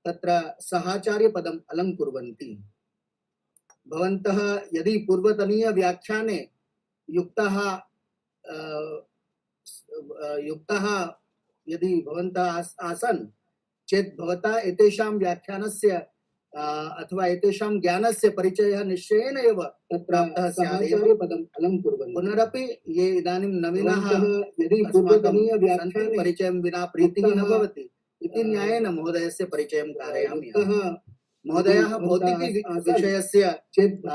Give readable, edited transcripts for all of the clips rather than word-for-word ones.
तत्र सहाचार्यपदम् अलङ्कुर्वन्ति। भवन्तः यदि पूर्वतनीय व्याख्याने युक्तः यदि भवन्तः आसन् चेत् भवता एतेषां व्याख्यानस्य अथवा एतेषां ज्ञानस्य परिचयः निश्चयेन एव प्राप्तः स्यादेव। पदम् अलङ्कुर्वन्ति। पुनरपि ये इदानीं नवीनाः यदि पूर्वतनीय व्याख्याने परिचयं विना प्रीतिः न भवति इति न्यायेन महोदयस्य परिचयं कारयामि। महोदयः भौतिकविषयस्य चेत्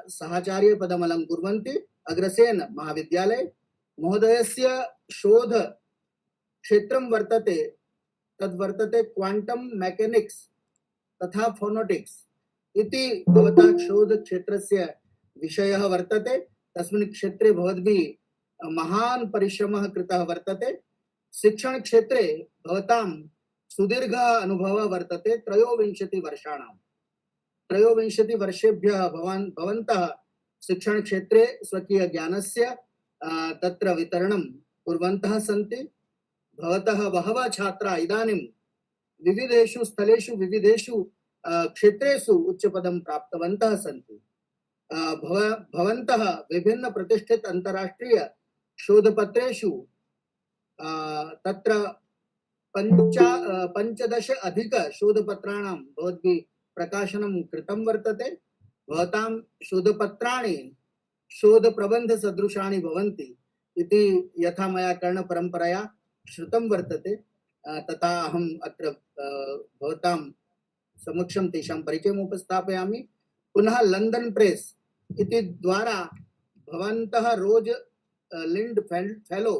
सहाचार्यपदम् अलङ्कुर्वन्ति। अग्रसेन महाविद्यालये महोदयस्य शोध क्षेत्रं वर्तते, तद् वर्तते क्वांटम मैकेनिक्स तथा फोनोटिक्स इति भवतः शोध क्षेत्रस्य विषयः वर्तते। तस्मिन् क्षेत्रे भवद्भिः महान् परिश्रमः कृतः वर्तते। शिक्षण क्षेत्रे भवतां सुदीर्घ अनुभवः वर्तते 23 वर्षाणां। 23 वर्षेभ्यः भवन्तः शिक्षण क्षेत्रे स्वकीय ज्ञानस्य तत्र वितरणं कुर्वन्तः सन्ति। भवतः बहवः छात्राः इदानीं विविधेषु स्थलेषु विविधेषु क्षेत्रेषु उच्चपदं प्राप्तवन्तः सन्ति। भवन्तः विभिन्न प्रतिष्ठित अंतर्राष्ट्रीय शोधपत्रेषु तत्र 15 अधिक शोधपत्राणां भवद्भिः प्रकाशनं कृतं वर्तते। भवतां शोधपत्राणि शोधप्रबन्ध सदृशानि भवन्ति इति यथा मया कर्णपरम्परया श्रुतं वर्तते, तथा अहम् अत्र भवतां समक्षं तेषां परिचयम् उपस्थापयामि। पुनः लंदन प्रेस इति द्वारा भवन्तः रोज लिंड फेलो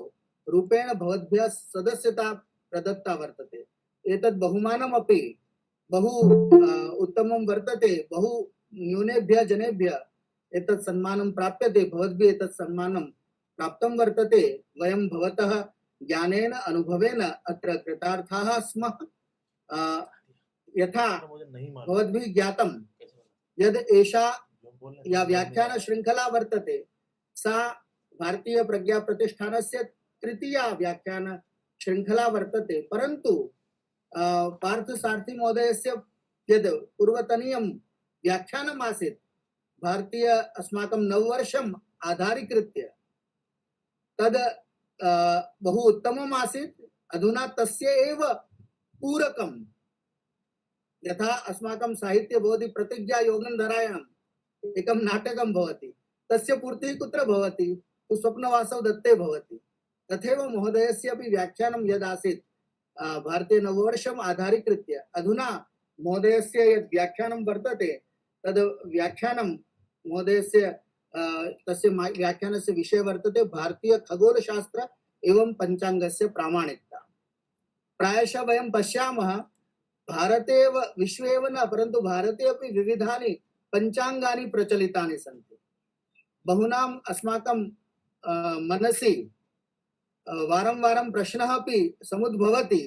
रूपेण भवद्भ्यः सदस्यता प्रदत्ता वर्तते। एतद् बहुमानमपि बहु उत्तमं वर्तते। बहु न्यूनेभ्यः जनेभ्यः एतत् सम्मानं प्राप्यते। भवद्भिः एतत् सम्मानं प्राप्तं वर्तते। वयं भवतः ज्ञानेन अनुभवेन अत्र कृतार्थाः स्मः। यथा भवद्भिः ज्ञातं यद् एषा या व्याख्यान श्रृंखला वर्तते सा भारतीय प्रज्ञा प्रतिष्ठानस्य तृतीया व्याख्यान श्रृंखला वर्तते। परन्तु पार्थ सारथी महोदयस्य यद् पूर्वतनीयं व्याख्यानम् आसीत् भारतीय अस्माकं नववर्षम् आधारीकृत्य तद् बहु उत्तमम् आसीत्। अधुना तस्य एव पूरकं यथा अस्माकं साहित्ये भवति प्रतिज्ञा योगन्धरायणम् एकं नाटकं भवति, तस्य पूर्तिः कुत्र भवति? तु स्वप्नवासव दत्ते भवति। तथैव महोदयस्य अपि व्याख्यानं यद् आसीत् भारतीय नववर्षम् आधारीकृत्य अधुना महोदयस्य यद् व्याख्यानं वर्तते तद् व्याख्यानं महोदयस्य तस्य व्याख्यानस्य विषय वर्तते भारतीय खगोलशास्त्र एवं पंचांगस्य प्रामाणिकता। प्रायशः वयं पश्यामः भारते एव विश्वे एव न परन्तु भारते अपि विविधानि पंचांगानि प्रचलितानि सन्ति। बहुनाम् अस्माकं मनसि वारं वारं प्रश्नः अपि समुद्भवति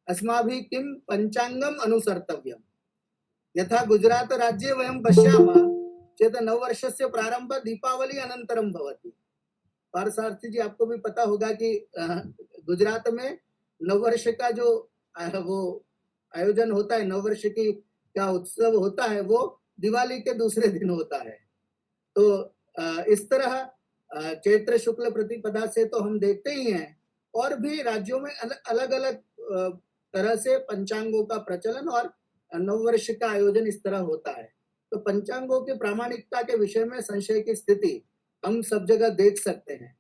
अस्माभिः किं पंचांगम् अनुसर्तव्यम्। यथा गुजरात राज्ये वयं पश्यामः चेत नववर्षस्य प्रारंभ दीपावली अनंतरम भवति। पारसार्थी जी आपको भी पता होगा कि गुजरात में नववर्ष का जो वो आयोजन होता है, नववर्ष की क्या उत्सव होता है, वो दिवाली के दूसरे दिन होता है। तो इस तरह चैत्र शुक्ल प्रतिपदा से तो हम देखते ही हैं और भी राज्यों में अलग अलग तरह से पंचांगों का प्रचलन और नववर्ष का आयोजन इस तरह होता है। तो पंचांगों की प्रामाणिकता के विषय में संशय की स्थिति हम सब जगह देख सकते हैं।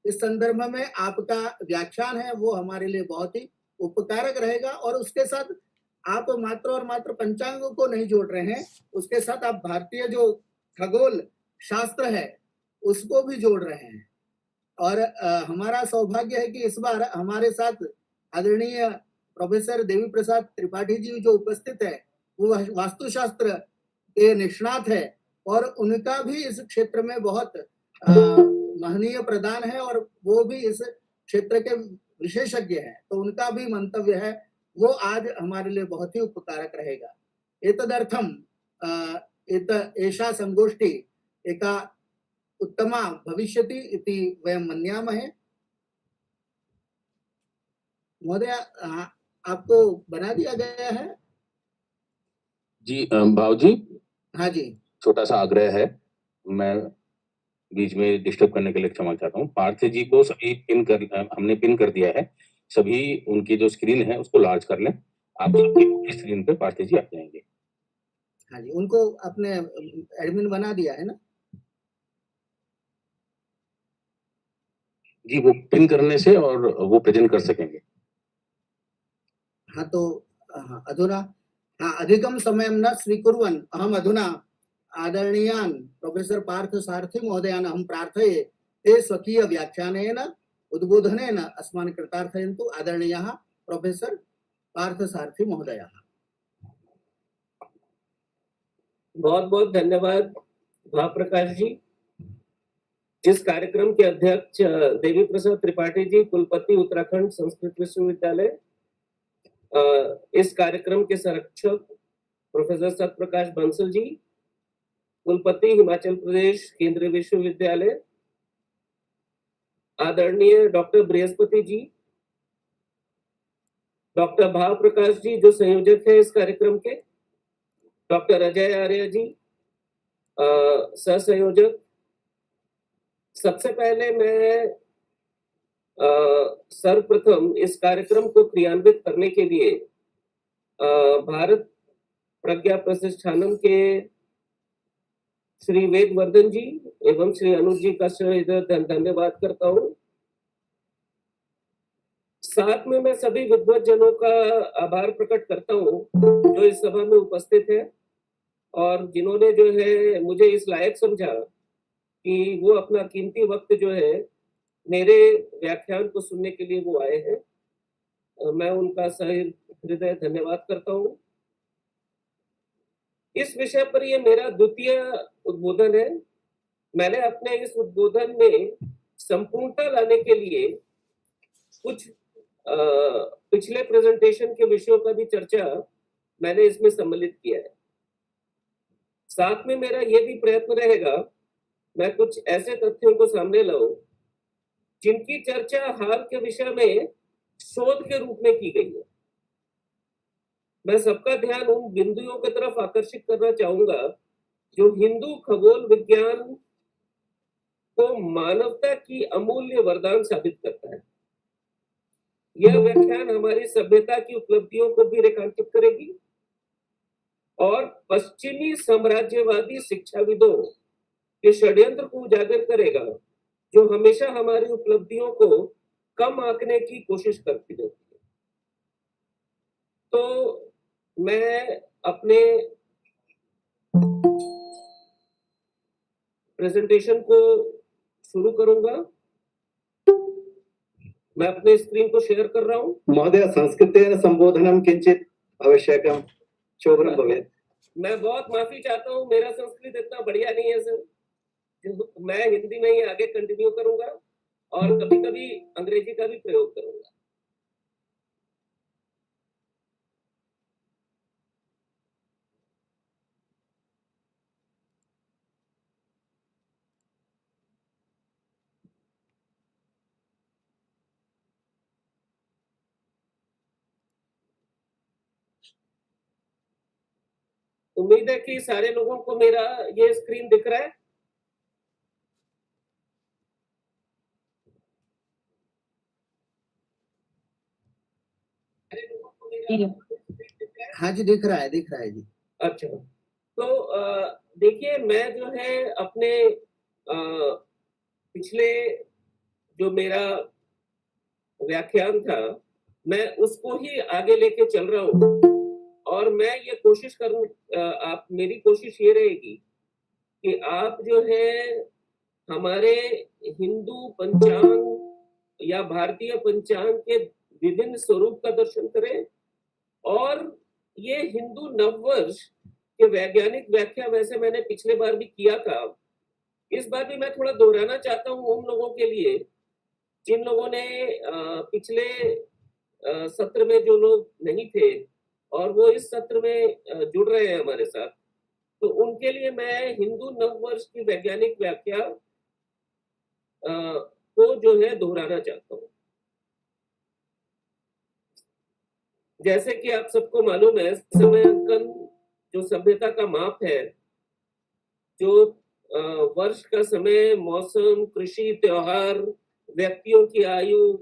इस संदर्भ में आपका व्याख्यान है वो हमारे लिए बहुत ही उपकारक रहेगा और उसके साथ आप मात्र और मात्र पंचांगों को नहीं जोड़ रहे हैं, उसके साथ आप भारतीय जो खगोल शास्त्र है उसको भी जोड़ रहे हैं। और हमारा सौभाग्य है कि इस बार हमारे साथ आदरणीय प्रोफेसर देवी प्रसाद त्रिपाठी जी जो उपस्थित है वो वास्तुशास्त्र के निष्णात है और उनका भी इस क्षेत्र में बहुत महनीय प्रदान है और वो भी इस क्षेत्र के विशेषज्ञ हैं। तो उनका भी मंतव्य है वो आज हमारे लिए बहुत ही उपकारक रहेगा। एतदर्थम एषा संगोष्ठी एका उत्तमा भविष्यति इति वयं मन्यामहे। महोदय आपको बना दिया गया है जी भाव जी, हाँ जी, छोटा सा आग्रह है, मैं बीच में डिस्टर्ब करने के लिए क्षमा चाहता हूँ। पार्थ जी को सभी हमने पिन कर दिया है, सभी उनकी जो स्क्रीन है उसको लार्ज कर लें। आपकी स्क्रीन पे पार्थ जी आ जाएंगे। हाँ जी, उनको अपने एडमिन बना दिया है ना? जी, वो पिन करने से और वो प्रेजेंट कर सकेंगे। हाँ तो अधुना अधिकं समयं न स्वीकुर्वन् अहम् अधुना आदरणीयान् प्रोफेसर पार्थ सारथी महोदयान् अहं प्रार्थये ते स्वकीय व्याख्यानेन उद्बोधनेन अस्मान् कृतार्थयन्तु। आदरणीयः प्रोफेसर पार्थ सारथी महोदयः। बहुत बहुत धन्यवाद भाप्रकाश जी। इस कार्यक्रम के अध्यक्ष देवी प्रसाद त्रिपाठी जी, कुलपति उत्तराखंड संस्कृत विश्वविद्यालय, इस कार्यक्रम के संरक्षक प्रोफेसर सत्यप्रकाश बंसल जी, कुलपति हिमाचल प्रदेश केंद्रीय विश्वविद्यालय, आदरणीय डॉक्टर बृहस्पति जी, डॉक्टर भाव प्रकाश जी जो संयोजक है इस कार्यक्रम के, डॉक्टर अजय आर्य जी सह संयोजक। सबसे पहले मैं सर्वप्रथम इस कार्यक्रम को क्रियान्वित करने के लिए भारत प्रज्ञा प्रतिष्ठानम के श्री वेदवर्धन जी एवं श्री अनुज जी का धन्यवाद करता हूं। साथ में मैं सभी विद्वत जनों का आभार प्रकट करता हूं जो इस सभा में उपस्थित है और जिन्होंने जो है मुझे इस लायक समझा कि वो अपना कीमती वक्त जो है मेरे व्याख्यान को सुनने के लिए वो आए हैं। मैं उनका सही हृदय धन्यवाद करता हूं। इस विषय पर ये मेरा द्वितीय उद्बोधन है। मैंने अपने इस उद्बोधन में संपूर्णता लाने के लिए कुछ पिछले प्रेजेंटेशन के विषयों का भी चर्चा मैंने इसमें सम्मिलित किया है। साथ में मेरा ये भी प्रयत्न रहेगा मैं कुछ ऐसे तथ्यों को सामने लाऊं जिनकी चर्चा हाल के विषय में शोध के रूप में की गई है। मैं सबका ध्यान उन बिंदुओं की तरफ आकर्षित करना चाहूंगा जो हिंदू खगोल विज्ञान को मानवता की अमूल्य वरदान साबित करता है। यह व्याख्यान हमारी सभ्यता की उपलब्धियों को भी रेखांकित करेगी और पश्चिमी साम्राज्यवादी शिक्षाविदों के षड्यंत्र को उजागर करेगा जो हमेशा हमारी उपलब्धियों को कम आंकने की कोशिश करती रहती है। तो मैं अपने प्रेजेंटेशन को शुरू करूंगा। मैं अपने स्क्रीन को शेयर कर रहा हूं। महोदय संस्कृतेन संबोधनम किंचित आवश्यकम शोभनम भवेत्। मैं बहुत माफी चाहता हूं, मेरा संस्कृत इतना बढ़िया नहीं है सर। मैं हिंदी में ही आगे कंटिन्यू करूंगा और कभी-कभी अंग्रेजी का भी प्रयोग करूंगा। उम्मीद है कि सारे लोगों को मेरा ये स्क्रीन दिख रहा है। हाँ जी, दिख रहा है जी। अच्छा, तो देखिए मैं जो है अपने पिछले जो मेरा व्याख्यान था मैं उसको ही आगे लेके चल रहा हूँ और मैं ये कोशिश करूँ, आप मेरी कोशिश ये रहेगी कि आप जो है हमारे हिंदू पंचांग या भारतीय पंचांग के विभिन्न स्वरूप का दर्शन करें और ये हिंदू नववर्ष के वैज्ञानिक व्याख्या वैसे मैंने पिछले बार भी किया था, इस बार भी मैं थोड़ा दोहराना चाहता हूँ उन लोगों के लिए जिन लोगों ने पिछले सत्र में जो लोग नहीं थे और वो इस सत्र में जुड़ रहे हैं हमारे साथ, तो उनके लिए मैं हिंदू नववर्ष की वैज्ञानिक व्याख्या को जो है दोहराना चाहता हूँ। जैसे कि आप सबको मालूम है समय अंकन जो सभ्यता का माप है, जो वर्ष का समय, मौसम, कृषि, त्योहार, व्यक्तियों की आयु,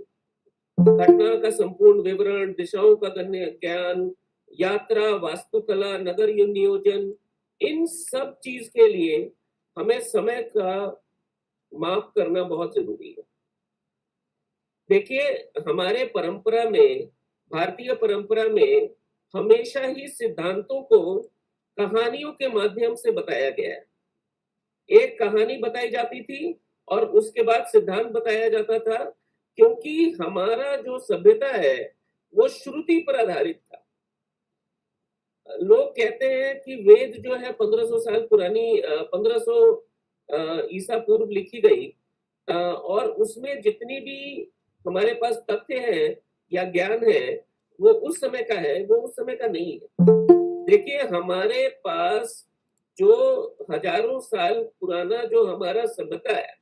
घटना का संपूर्ण विवरण, दिशाओं का ज्ञान, यात्रा, वास्तुकला, नगर नियोजन, इन सब चीज के लिए हमें समय का माप करना बहुत जरूरी है। देखिए, हमारे परंपरा में, भारतीय परंपरा में हमेशा ही सिद्धांतों को कहानियों के माध्यम से बताया गया है। एक कहानी बताई जाती थी और उसके बाद सिद्धांत बताया जाता था, क्योंकि हमारा जो सभ्यता है वो श्रुति पर आधारित था। लोग कहते हैं कि वेद जो है 1500 साल पुरानी 1500 ईसा पूर्व लिखी गई, और उसमें जितनी भी हमारे पास तथ्य है या ज्ञान है वो उस समय का है, वो उस समय का नहीं है। देखिए, हमारे पास जो हजारों साल पुराना जो हमारा सभ्यता है,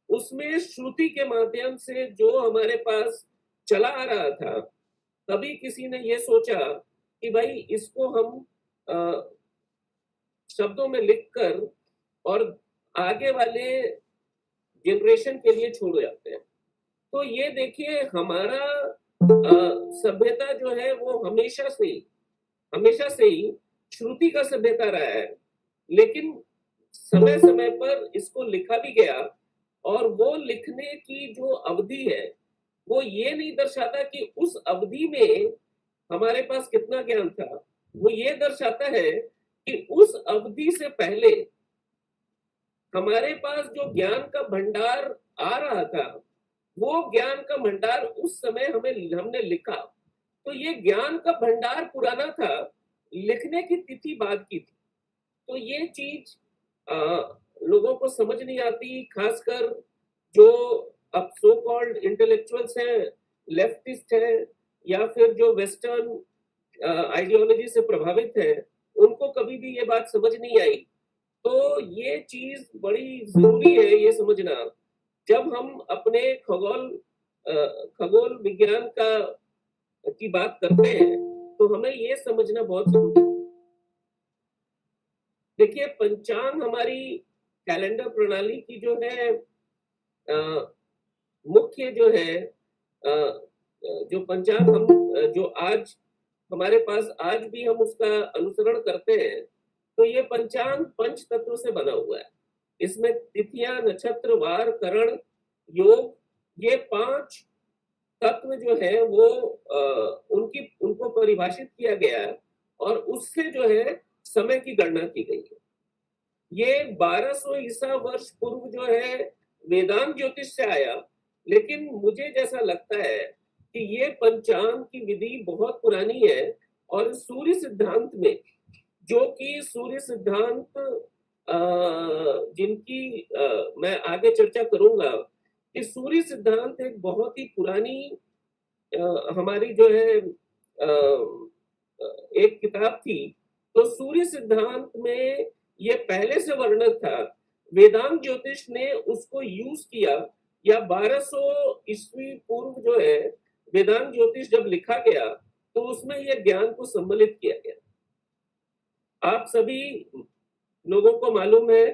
उसमें श्रुति के माध्यम से जो हमारे पास चला आ रहा था, तभी किसी ने ये सोचा कि भाई इसको हम शब्दों में लिखकर और आगे वाले जनरेशन के लिए छोड़ जाते हैं। तो ये देखिए, हमारा सभ्यता जो है वो हमेशा से ही श्रुति का सभ्यता रहा है, लेकिन समय समय पर इसको लिखा भी गया, और वो लिखने की जो अवधि है वो ये नहीं दर्शाता कि उस अवधि में हमारे पास कितना ज्ञान था, वो ये दर्शाता है कि उस अवधि से पहले हमारे पास जो ज्ञान का भंडार आ रहा था, वो ज्ञान का भंडार उस समय हमने लिखा। तो ये ज्ञान का भंडार पुराना था, लिखने की तिथि बाद की थी। तो ये चीज लोगों को समझ नहीं आती, खासकर जो अब सो कॉल्ड इंटेलेक्चुअल्स हैं, लेफ्टिस्ट हैं, या फिर जो वेस्टर्न आइडियोलॉजी से प्रभावित है, उनको कभी भी ये बात समझ नहीं आई। तो ये चीज बड़ी जरूरी है ये समझना, जब हम अपने खगोल विज्ञान की बात करते हैं, तो हमें ये समझना बहुत जरूरी है। देखिए, पंचांग हमारी कैलेंडर प्रणाली की जो है मुख्य जो है जो पंचांग हम जो आज हमारे पास आज भी हम उसका अनुसरण करते हैं, तो ये पंचांग पंच तत्व से बना हुआ है। इसमें तिथियां, नक्षत्र, वार, करण, योग, ये 5 तत्व जो है वो उनको परिभाषित किया गया है, और उससे जो है समय की गणना की गई है। ये 1200 ईसा वर्ष पूर्व जो है वेदांत ज्योतिष से आया, लेकिन मुझे जैसा लगता है कि ये पंचांग की विधि बहुत पुरानी है, और सूर्य सिद्धांत में, जो कि सूर्य सिद्धांत जिनकी मैं आगे चर्चा करूंगा, कि सूर्य सिद्धांत एक बहुत ही पुरानी हमारी जो है एक किताब थी। तो सूर्य सिद्धांत में ये पहले से वर्णित था, वेदांत ज्योतिष ने उसको यूज किया, या 1200 ईस्वी पूर्व जो है वेदांत ज्योतिष जब लिखा गया, तो उसमें ये ज्ञान को सम्मिलित किया गया। आप सभी लोगों को मालूम है,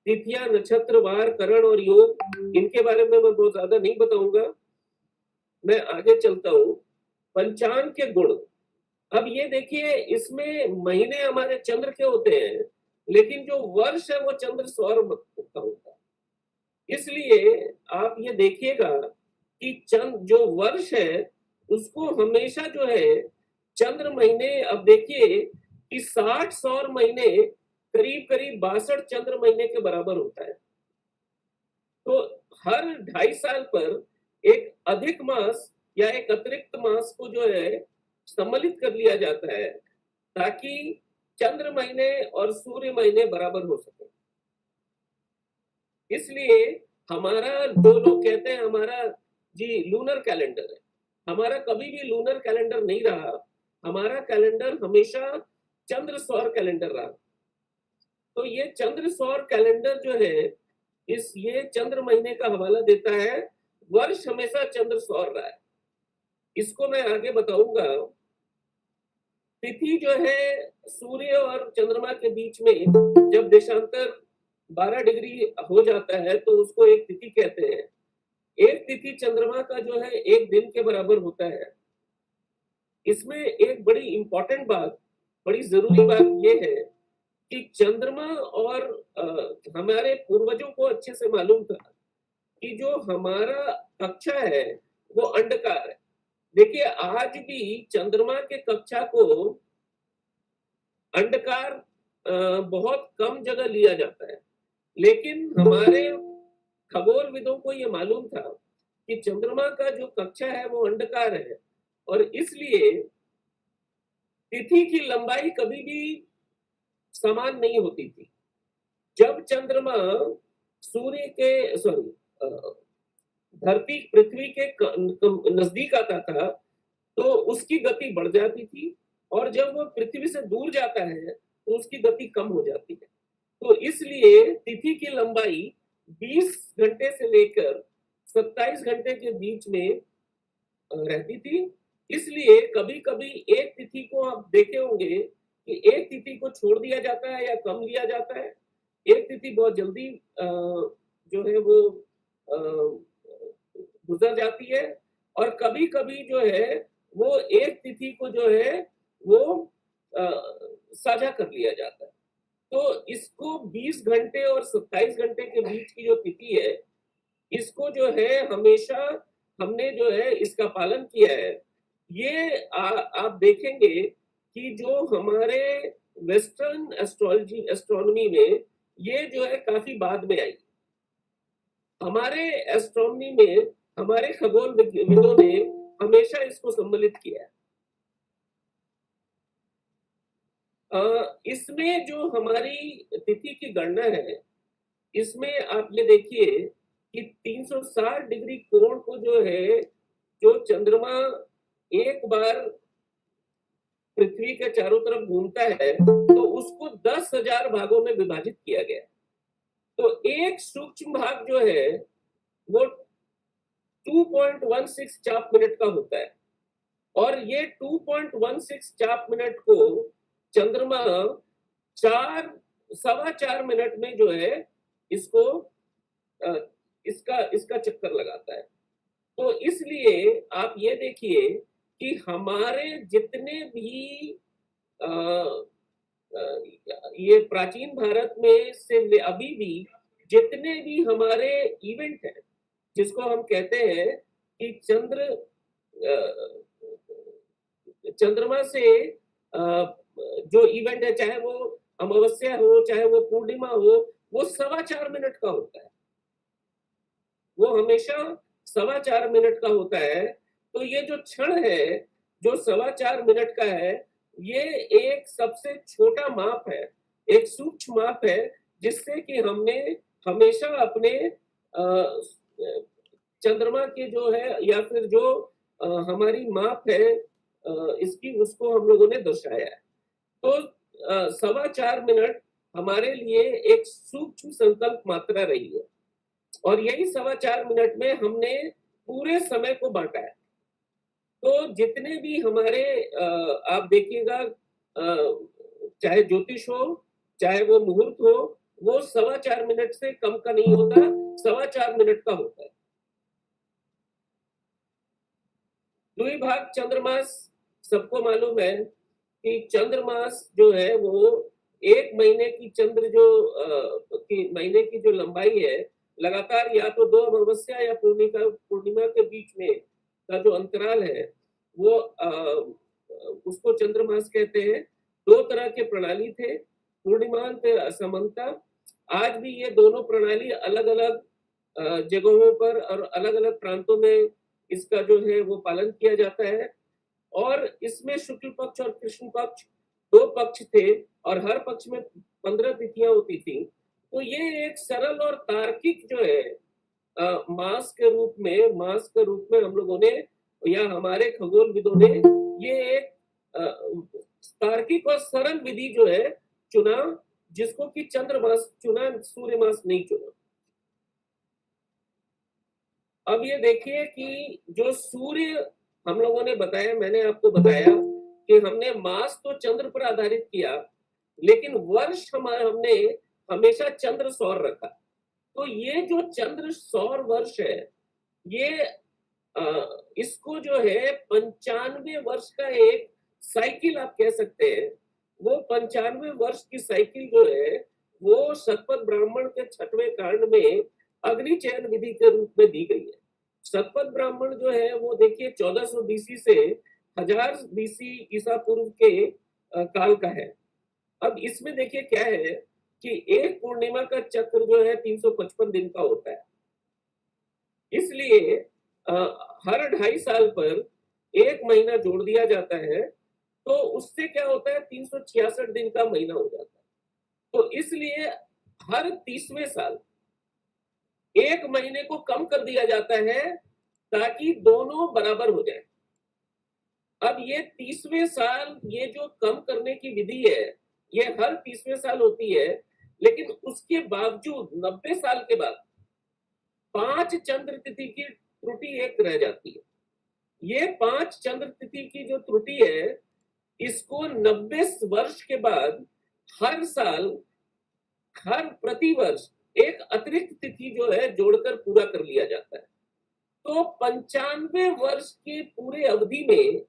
तिथियां, नक्षत्र, वार, करण और योग, इनके बारे में मैं बहुत ज्यादा नहीं बताऊंगा, मैं आगे चलता हूं। पंचांग के गुण, अब ये देखिए, इसमें महीने हमारे चंद्र के होते हैं, लेकिन जो वर्ष है वो चंद्र सौर का होता है। इसलिए आप ये देखिएगा कि जो वर्ष है उसको हमेशा जो है चंद्र महीने, अब देखिए कि 60 सौर महीने करीब 62 चंद्र महीने के बराबर होता है। तो हर 2.5 साल पर एक अधिक मास या एक अतिरिक्त मास को जो है सम्मिलित कर लिया जाता है, ताकि चंद्र महीने और सूर्य महीने बराबर हो सके। इसलिए हमारा, जो लोग कहते हैं हमारा जी लूनर कैलेंडर है, हमारा कभी भी लूनर कैलेंडर नहीं रहा, हमारा कैलेंडर हमेशा चंद्र सौर कैलेंडर रहा। तो ये चंद्र सौर कैलेंडर जो है, ये चंद्र महीने का हवाला देता है, वर्ष हमेशा चंद्र सौर रहा है। इसको मैं आगे बताऊंगा तिथि जो है सूर्य और चंद्रमा के बीच में जब देशांतर 12 डिग्री हो जाता है तो उसको एक तिथि कहते हैं। एक तिथि चंद्रमा का जो है एक दिन के बराबर होता है। इसमें एक बड़ी इंपॉर्टेंट बात, बड़ी जरूरी बात ये है कि चंद्रमा और हमारे पूर्वजों को अच्छे से मालूम था कि जो हमारा कक्षा है वो अंडकार है। देखिए आज भी चंद्रमा के कक्षा को अंडकार बहुत कम जगह लिया जाता है, लेकिन हमारे खगोलविदों को ये मालूम था कि चंद्रमा का जो कक्षा है वो अंडकार है और इसलिए तिथि की लंबाई कभी भी समान नहीं होती थी। जब चंद्रमा सूर्य के धरती पृथ्वी के नजदीक आता था तो उसकी गति बढ़ जाती थी और जब वो पृथ्वी से दूर जाता है तो उसकी गति कम हो जाती है। तो इसलिए तिथि की लंबाई 20 घंटे से लेकर 27 घंटे के बीच में रहती थी। इसलिए कभी-कभी एक तिथि को आप देखे होंगे कि एक तिथि को छोड़ दिया जाता है या कम लिया जाता है। एक तिथि बहुत जल्दी जो है वो गुजर जाती है और कभी-कभी जो है वो एक तिथि को जो है वो साझा कर लिया जाता है। तो इसको 20 घंटे और 27 घंटे के बीच की जो तिथि है, इसको जो है हमेशा हमने जो है इसका पालन किया है। ये आप देखेंगे कि जो हमारे वेस्टर्न एस्ट्रोनॉमी में ये जो है काफी बाद में आई। हमारे एस्ट्रोनॉमी में हमारे खगोल विदों ने हमेशा इसको सम्मिलित किया है। इसमें जो हमारी तिथि की गणना है, इसमें आप ये देखिए कि 360 डिग्री कोण को जो है, जो चंद्रमा एक बार पृथ्वी के चारों तरफ घूमता है तो उसको 10,000 भागों में विभाजित किया गया। तो एक सूक्ष्म भाग जो है वो 2.16 चाप मिनट का होता है और ये 2.16 चाप मिनट को चंद्रमा 4.25 मिनट में जो है इसको इसका चक्कर लगाता है। तो इसलिए आप ये देखिए कि हमारे जितने भी ये प्राचीन भारत में से अभी भी जितने भी हमारे इवेंट हैं, जिसको हम कहते हैं कि चंद्रमा से जो इवेंट है, चाहे वो अमावस्या हो चाहे वो पूर्णिमा हो, वो 4.25 मिनट का होता है। वो हमेशा 4.25 मिनट का होता है। तो ये जो क्षण है जो 4.25 मिनट का है, ये एक सबसे छोटा माप है, एक सूक्ष्म माप है, जिससे कि हमने हमेशा अपने चंद्रमा के जो है या फिर जो हमारी माप है इसकी, उसको हम लोगों ने दर्शाया है। तो 4.25 मिनट हमारे लिए एक सूक्ष्म संकल्प मात्रा रही है और यही 4.25 मिनट में हमने पूरे समय को बांटा है। तो जितने भी हमारे आप देखिएगा, चाहे ज्योतिष हो चाहे वो मुहूर्त हो, वो 4.25 मिनट से कम का नहीं होता, 4.25 मिनट का होता है। द्विभाग चंद्रमास सबको मालूम है कि चंद्रमास जो है वो एक महीने की महीने की जो लंबाई है, लगातार या तो 2 अमावस्या या पूर्णिमा के बीच में का जो अंतराल है वो उसको चंद्रमास कहते हैं। 2 तरह के प्रणाली थे, पूर्णिमांत, असमानता। आज भी ये दोनों प्रणाली अलग अलग जगहों पर और अलग अलग प्रांतों में इसका जो है वो पालन किया जाता है। और इसमें शुक्ल पक्ष और कृष्ण पक्ष 2 पक्ष थे और हर पक्ष में 15 तिथियां होती थी। तो ये एक सरल और तार्किक जो है मास के रूप में हम लोगों ने या हमारे खगोलविदों ने ये एक तार्किक और सरल विधि जो है चुना, जिसको कि चंद्रमास चुना, सूर्य मास नहीं चुना। अब ये देखिए कि जो सूर्य हम लोगों ने बताया, मैंने आपको बताया कि हमने मास तो चंद्र पर आधारित किया, लेकिन वर्ष हमने हमेशा चंद्र सौर रखा। तो ये जो चंद्र सौर वर्ष है, ये इसको जो है 95 वर्ष का एक साइकिल आप कह सकते हैं। वो 95 वर्ष की साइकिल जो है वो शतपथ ब्राह्मण के 6वें कांड में अग्नि चयन विधि के रूप में दी गई है। शतपथ ब्राह्मण जो है वो देखिए 1400 बीसी से 1000 बीसी ईसा पूर्व के काल का है। अब इसमें देखिए क्या है कि एक पूर्णिमा का चक्र जो है 355 दिन का होता है, इसलिए हर 2.5 साल पर एक महीना जोड़ दिया जाता है, तो उससे क्या होता है 366 दिन का महीना हो जाता है। तो इसलिए हर 30वें साल एक महीने को कम कर दिया जाता है ताकि दोनों बराबर हो जाए। अब ये 30वें साल, ये जो कम करने की विधि है, ये हर 30वें साल होती है, लेकिन उसके बावजूद 90 साल के बाद 5 चंद्र तिथि की त्रुटि एक रह जाती है। ये 5 चंद्र तिथि की जो त्रुटि है, इसको 90 वर्ष के बाद हर साल, हर प्रतिवर्ष एक अतिरिक्त तिथि जो है जोड़कर पूरा कर लिया जाता है। तो 95 वर्ष के पूरे अवधि में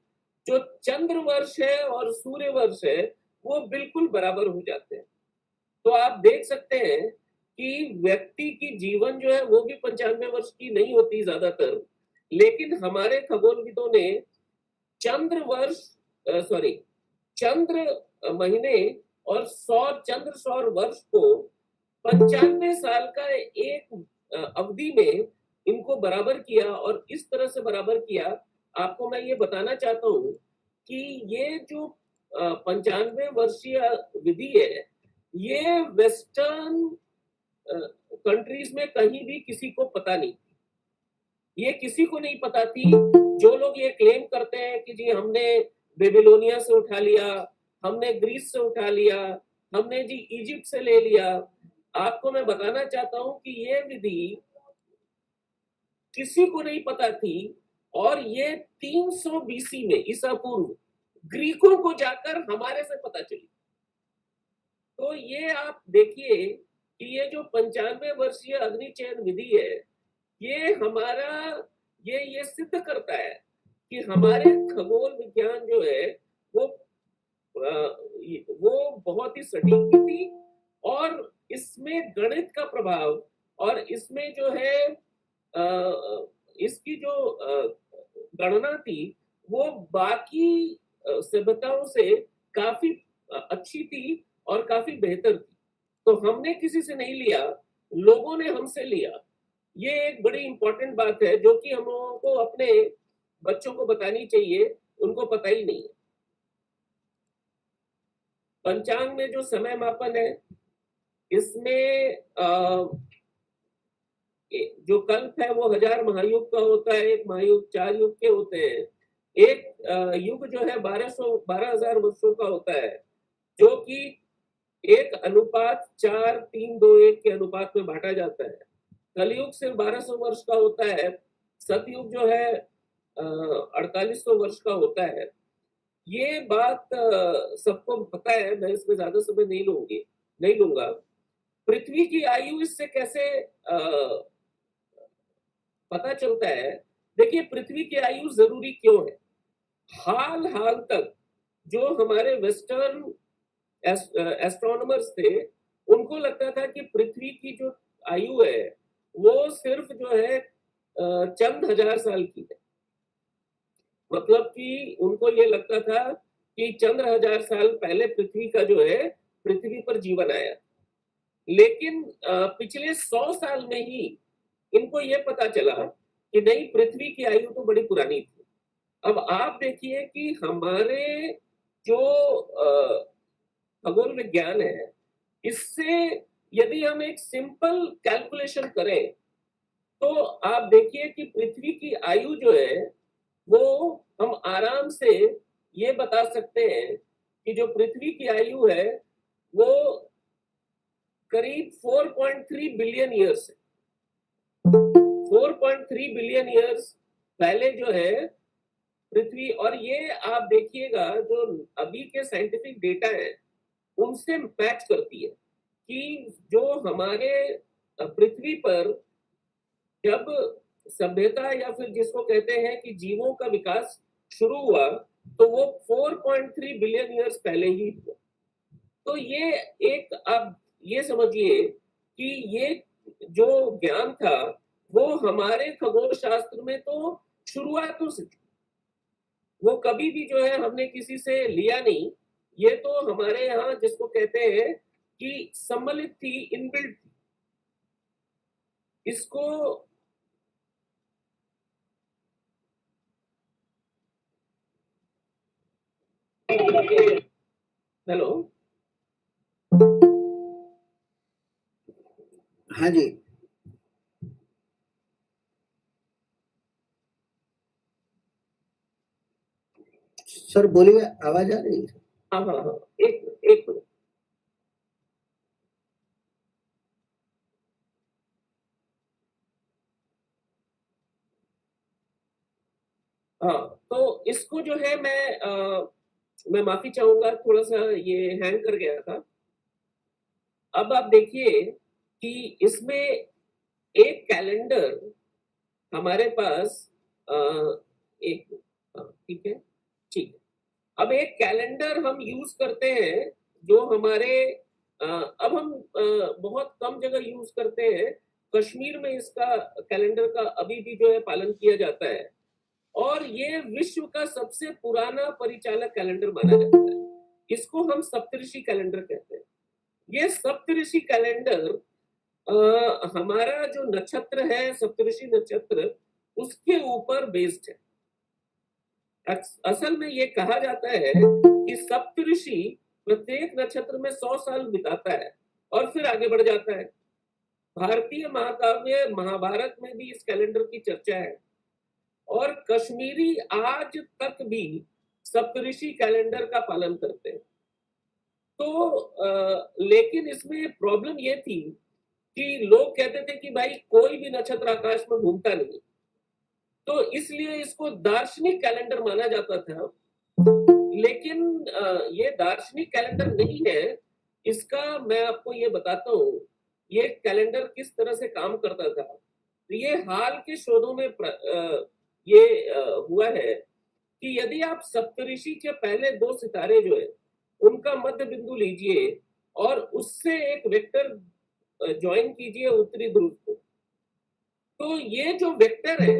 जो चंद्र वर्ष है और सूर्य वर्ष है वो बिल्कुल बराबर हो जाते हैं। तो आप देख सकते हैं कि व्यक्ति की जीवन जो है वो भी 95 वर्ष की नहीं होती ज्यादातर, लेकिन हमारे खगोलविदों ने चंद्र वर्ष चंद्र महीने और चंद्र सौर वर्ष को 95 साल का एक अवधि में इनको बराबर किया। और इस तरह से बराबर किया, आपको मैं ये बताना चाहता हूँ कि ये जो 95 वर्षीय विधि है, ये वेस्टर्न कंट्रीज में कहीं भी किसी को पता नहीं, ये किसी को नहीं पता थी। जो लोग ये क्लेम करते हैं कि जी हमने बेबीलोनिया से उठा लिया, हमने ग्रीस से उठा लिया, हमने जी इजिप्ट से ले लिया, आपको मैं बताना चाहता हूं कि ये विधि किसी को नहीं पता थी। और ये 300 बीसी में ईसा पूर्व ग्रीकों को जाकर हमारे से पता चली। तो ये आप देखिए कि ये जो 95 वर्षीय अग्नि चयन विधि है, ये हमारा ये सिद्ध करता है कि हमारे खगोल विज्ञान जो है वो बहुत ही सटीक थी। और इसमें गणित का प्रभाव और इसमें जो है इसकी जो गणना थी वो बाकी सभ्यताओं से काफी अच्छी थी और काफी बेहतर थी। तो हमने किसी से नहीं लिया, लोगों ने हमसे लिया। ये एक बड़ी इंपॉर्टेंट बात है जो कि हम लोगों को अपने बच्चों को बतानी चाहिए, उनको पता ही नहीं है। पंचांग में जो समय मापन है, इसमें जो कल्प है वो 1000 महायुग का होता है, एक महायुग 4 युग के होते हैं, एक युग जो है 12,000 वर्षों का होता है, जो कि एक अनुपात 4:3:2:1 के अनुपात में बांटा जाता है। कलयुग सिर्फ 1200 वर्ष का होता है, सतयुग जो है 4800 वर्ष का होता है। ये बात सबको पता है, मैं इसमें ज्यादा समय नहीं लूंगा। पृथ्वी की आयु इससे कैसे पता चलता है? देखिए, पृथ्वी की आयु जरूरी क्यों है? हाल तक जो हमारे वेस्टर्न एस्ट्रोनॉमर्स थे, उनको लगता था कि पृथ्वी की जो आयु है वो सिर्फ जो है चंद हजार साल की है। मतलब कि उनको ये लगता था कि चंद हजार साल पहले पृथ्वी का जो है पृथ्वी पर जीवन आया। लेकिन पिछले 100 साल में ही इनको ये पता चला कि नहीं, पृथ्वी की आयु तो बड़ी पुरानी थी। अब आप देखिए कि हमारे जो खगोल विज्ञान है, इससे यदि हम एक सिंपल कैलकुलेशन करें तो आप देखिए कि पृथ्वी की आयु जो है वो हम आराम से ये बता सकते हैं कि जो पृथ्वी की आयु है वो करीब 4.3 बिलियन ईयर्स है। 4.3 बिलियन ईयर्स पहले जो है पृथ्वी, और ये आप देखिएगा जो अभी के साइंटिफिक डेटा है उनसे मैच करती है कि जो हमारे पृथ्वी पर जब सभ्यता या फिर जिसको कहते हैं कि जीवों का विकास शुरू हुआ तो वो 4.3 बिलियन ईयर्स पहले ही हुआ। तो ये एक, आप ये समझिए कि ये जो ज्ञान था वो हमारे खगोल शास्त्र में तो शुरुआतों से थी, वो कभी भी जो है हमने किसी से लिया नहीं, ये तो हमारे यहाँ जिसको कहते हैं कि सम्मिलित थी, इनबिल्ट थी। इसको हेलो, हाँ जी, सर बोलिए, आवाज आ रही है? हाँ हाँ हाँ, एक मिनट। हाँ, तो इसको जो है मैं माफी चाहूंगा, थोड़ा सा ये हैंग कर गया था। अब आप देखिए कि इसमें एक कैलेंडर हमारे पास एक, ठीक है, ठीक है। अब एक कैलेंडर हम यूज करते हैं जो हमारे अब हम बहुत कम जगह यूज करते हैं। कश्मीर में इसका कैलेंडर का अभी भी जो है पालन किया जाता है, और ये विश्व का सबसे पुराना परिचालक कैलेंडर माना जाता है। इसको हम सप्तऋषि कैलेंडर कहते हैं। ये सप्तऋषि कैलेंडर हमारा जो नक्षत्र है, सप्तऋषि नक्षत्र, उसके ऊपर बेस्ड है। असल में ये कहा जाता है कि सप्तऋषि प्रत्येक नक्षत्र में 100 साल बिताता है और फिर आगे बढ़ जाता है। भारतीय महाकाव्य महाभारत में भी इस कैलेंडर की चर्चा है, और कश्मीरी आज तक भी सप्तऋषि कैलेंडर का पालन करते हैं। तो लेकिन इसमें प्रॉब्लम ये थी कि लोग कहते थे कि भाई कोई भी नक्षत्र आकाश में घूमता नहीं, तो इसलिए इसको दार्शनिक कैलेंडर माना जाता था। लेकिन ये दार्शनिक कैलेंडर नहीं है। इसका मैं आपको ये बताता हूँ, ये कैलेंडर किस तरह से काम करता था। तो ये हाल के शोधों में हुआ है कि यदि आप सप्तऋषि के पहले 2 सितारे जो है उनका मध्य बिंदु लीजिए और उससे एक वेक्टर ज्वाइन कीजिए उत्तरी ध्रुव को, तो ये जो वेक्टर है,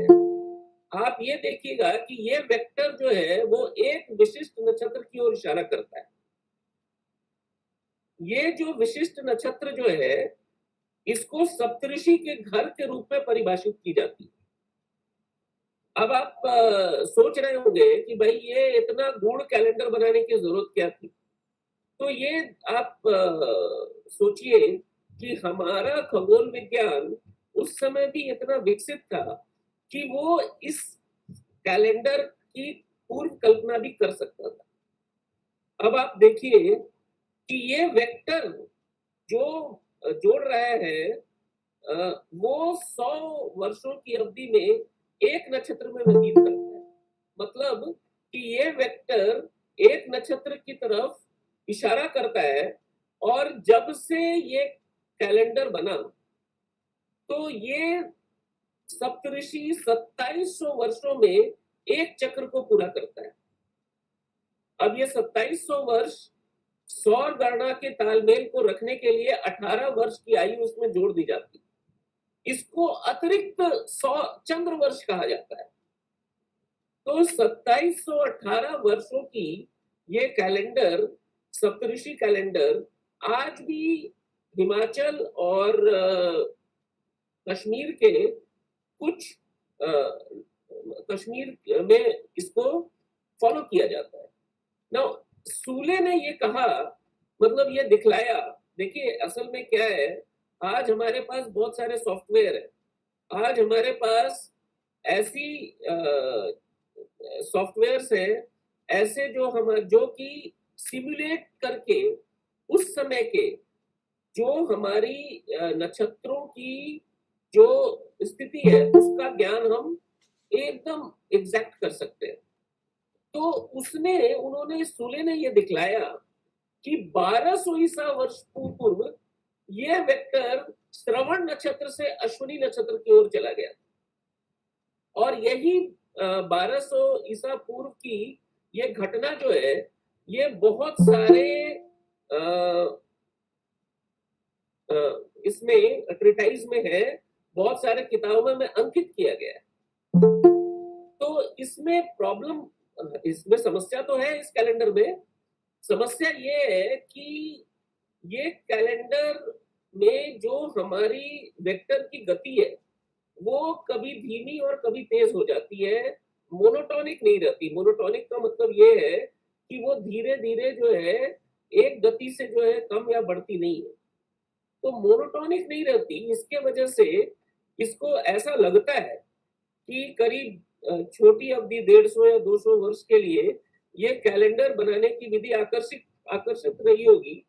आप ये देखिएगा कि ये वेक्टर जो है वो एक विशिष्ट नक्षत्र की ओर इशारा करता है। ये जो विशिष्ट नक्षत्र जो है इसको सप्तऋषि के घर के रूप में परिभाषित की जाती है। अब आप सोच रहे होंगे कि भाई ये इतना गूढ़ कैलेंडर बनाने की जरूरत क्या थी। तो ये आप सोचिए कि हमारा खगोल विज्ञान उस समय भी इतना विकसित था कि वो इस कैलेंडर की पूर्व कल्पना भी कर सकता था। अब आप देखिए कि ये वेक्टर जो जोड़ रहा है वो 100 वर्षों की अवधि में एक नक्षत्र में व्यतीत करता है। मतलब कि ये वेक्टर एक नक्षत्र की तरफ इशारा करता है, और जब से ये कैलेंडर बना तो ये सप्तऋषि 2700 वर्षों में एक चक्र को पूरा करता है। अब ये 2700 वर्ष सौर गणना के तालमेल को रखने के लिए 18 वर्ष की आयु उसमें जोड़ दी जाती है। इसको अतिरिक्त 100 चंद्र वर्ष कहा जाता है। तो 2718 वर्षों की ये कैलेंडर, सप्तऋषि कैलेंडर, आज भी हिमाचल और कश्मीर के कुछ कश्मीर में इसको फॉलो किया जाता है। नाउ सूले ने ये कहा, मतलब ये दिखलाया। देखिए असल में क्या है, आज हमारे पास बहुत सारे सॉफ्टवेयर है। आज हमारे पास ऐसी सॉफ्टवेयर्स है ऐसे जो कि सिमुलेट करके उस समय के जो हमारी नक्षत्रों की जो स्थिति है उसका ज्ञान हम एकदम एग्जैक्ट कर सकते हैं। तो उन्होंने सूले ने ये दिखलाया कि 1200 ईसा वर्ष पूर्व ये वेक्टर श्रवण नक्षत्र से अश्विनी नक्षत्र की ओर चला गया और यही 1200 ईसा पूर्व की ये घटना जो है ये बहुत सारे इसमें ट्रिटाइज में है, बहुत सारे किताबों में अंकित किया गया है। तो इसमें प्रॉब्लम, इसमें समस्या तो है इस कैलेंडर में। समस्या ये है कि ये कैलेंडर में जो हमारी वेक्टर की गति है वो कभी धीमी और कभी तेज हो जाती है, मोनोटोनिक नहीं रहती। मोनोटोनिक का मतलब ये है कि वो धीरे धीरे जो है एक गति से जो है कम या बढ़ती नहीं है, तो मोनोटोनिक नहीं रहती। इसके वजह से इसको ऐसा लगता है कि करीब छोटी अवधि 150 या 200 वर्ष के लिए ये कैलेंडर बनाने की विधि आकर्षित रही होगी,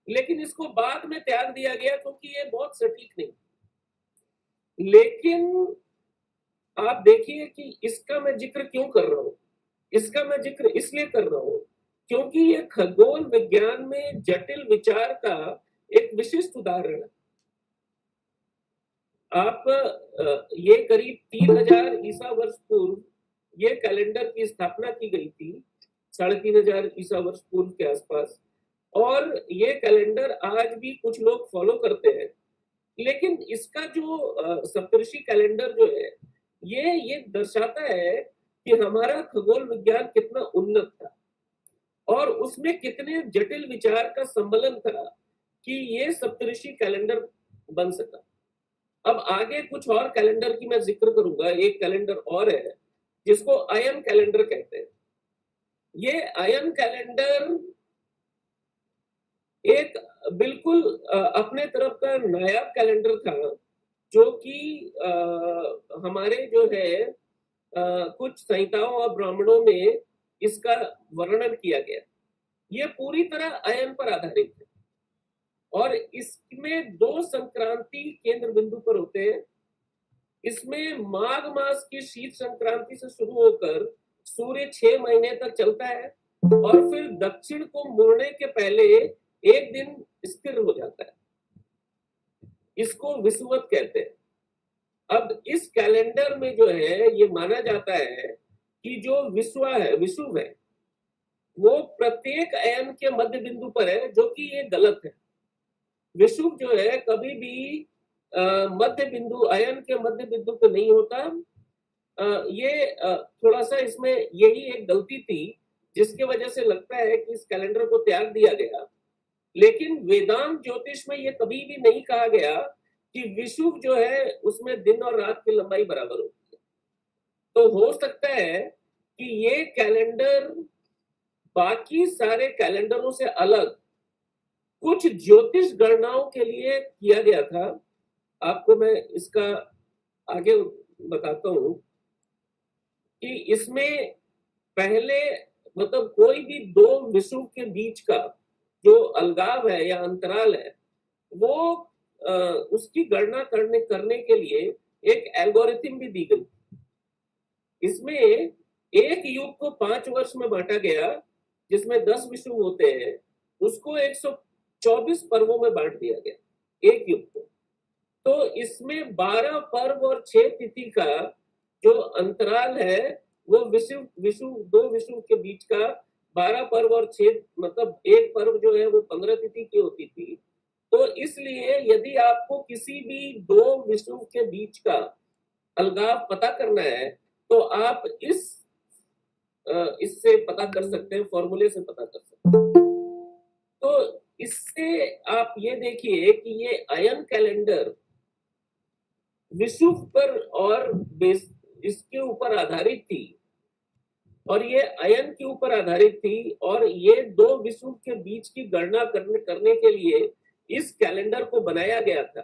लेकिन इसको बाद में त्याग दिया गया क्योंकि ये बहुत सटीक नहीं। लेकिन आप देखिए कि इसका मैं जिक्र क्यों कर रहा हूं। इसका मैं जिक्र इसलिए कर रहा हूं क्योंकि ये खगोल विज्ञान में जटिल विचार का एक विशिष्ट उदाहरण है। आप ये करीब 3000 ईसा वर्ष पूर्व ये कैलेंडर की स्थापना की गई थी, 3500 ईसा वर्ष पूर्व के आसपास, और ये कैलेंडर आज भी कुछ लोग फॉलो करते हैं। लेकिन इसका जो सप्तऋषि कैलेंडर जो है ये दर्शाता है कि हमारा खगोल विज्ञान कितना उन्नत था और उसमें कितने जटिल विचार का सम्मेलन था कि ये सप्तऋषि कैलेंडर बन सका। अब आगे कुछ और कैलेंडर की मैं जिक्र करूंगा। एक कैलेंडर और है जिसको आयन कैलेंडर कहते हैं। ये आयन कैलेंडर एक बिल्कुल अपने तरफ का नायाब कैलेंडर था, जो कि हमारे जो है कुछ संहिताओं और ब्राह्मणों में इसका वर्णन किया गया। ये पूरी तरह आयन पर आधारित है और इसमें 2 संक्रांति केंद्र बिंदु पर होते हैं। इसमें माघ मास की शीत संक्रांति से शुरू होकर सूर्य 6 महीने तक चलता है और फिर दक्षिण को मुड़ने के पहले एक दिन स्थिर हो जाता है। इसको विषुवत कहते हैं। अब इस कैलेंडर में जो है ये माना जाता है कि जो विषुव है वो प्रत्येक अयन के मध्य बिंदु पर है, जो कि ये गलत है। विषुव जो है कभी भी मध्य बिंदु, अयन के मध्य बिंदु पे नहीं होता। ये थोड़ा सा इसमें यही एक गलती थी जिसके वजह से लगता है कि इस कैलेंडर को त्याग दिया गया। लेकिन वेदांत ज्योतिष में ये कभी भी नहीं कहा गया कि विषुव जो है उसमें दिन और रात की लंबाई बराबर होती है। तो हो सकता है कि ये कैलेंडर बाकी सारे कैलेंडरों से अलग कुछ ज्योतिष गणनाओं के लिए किया गया था। आपको मैं इसका आगे बताता हूं कि इसमें पहले मतलब कोई भी 2 विषुव के बीच का जो अलगाव है या अंतराल है वो उसकी गणना करने के लिए एक एल्गोरिथम भी दी गई। इसमें एक युग को 5 वर्ष में बांटा गया जिसमें 10 विषुव होते हैं, उसको 124 पर्वों में बांट दिया गया एक युग को। तो इसमें 12 पर्व और 6 तिथि का जो अंतराल है वो 2 विषुव के बीच का 12 पर्व और 6 मतलब एक पर्व जो है वो 15 तिथि की होती थी। तो इसलिए यदि आपको किसी भी 2 विषुव के बीच का अलगाव पता करना है तो आप इससे पता कर सकते हैं, फॉर्मूले से पता कर सकते हैं। तो इससे आप ये देखिए कि ये आयन कैलेंडर विषुव पर और इसके ऊपर आधारित थी और ये आयन के ऊपर आधारित थी और ये 2 विषुव के बीच की गणना करने के लिए इस कैलेंडर को बनाया गया था।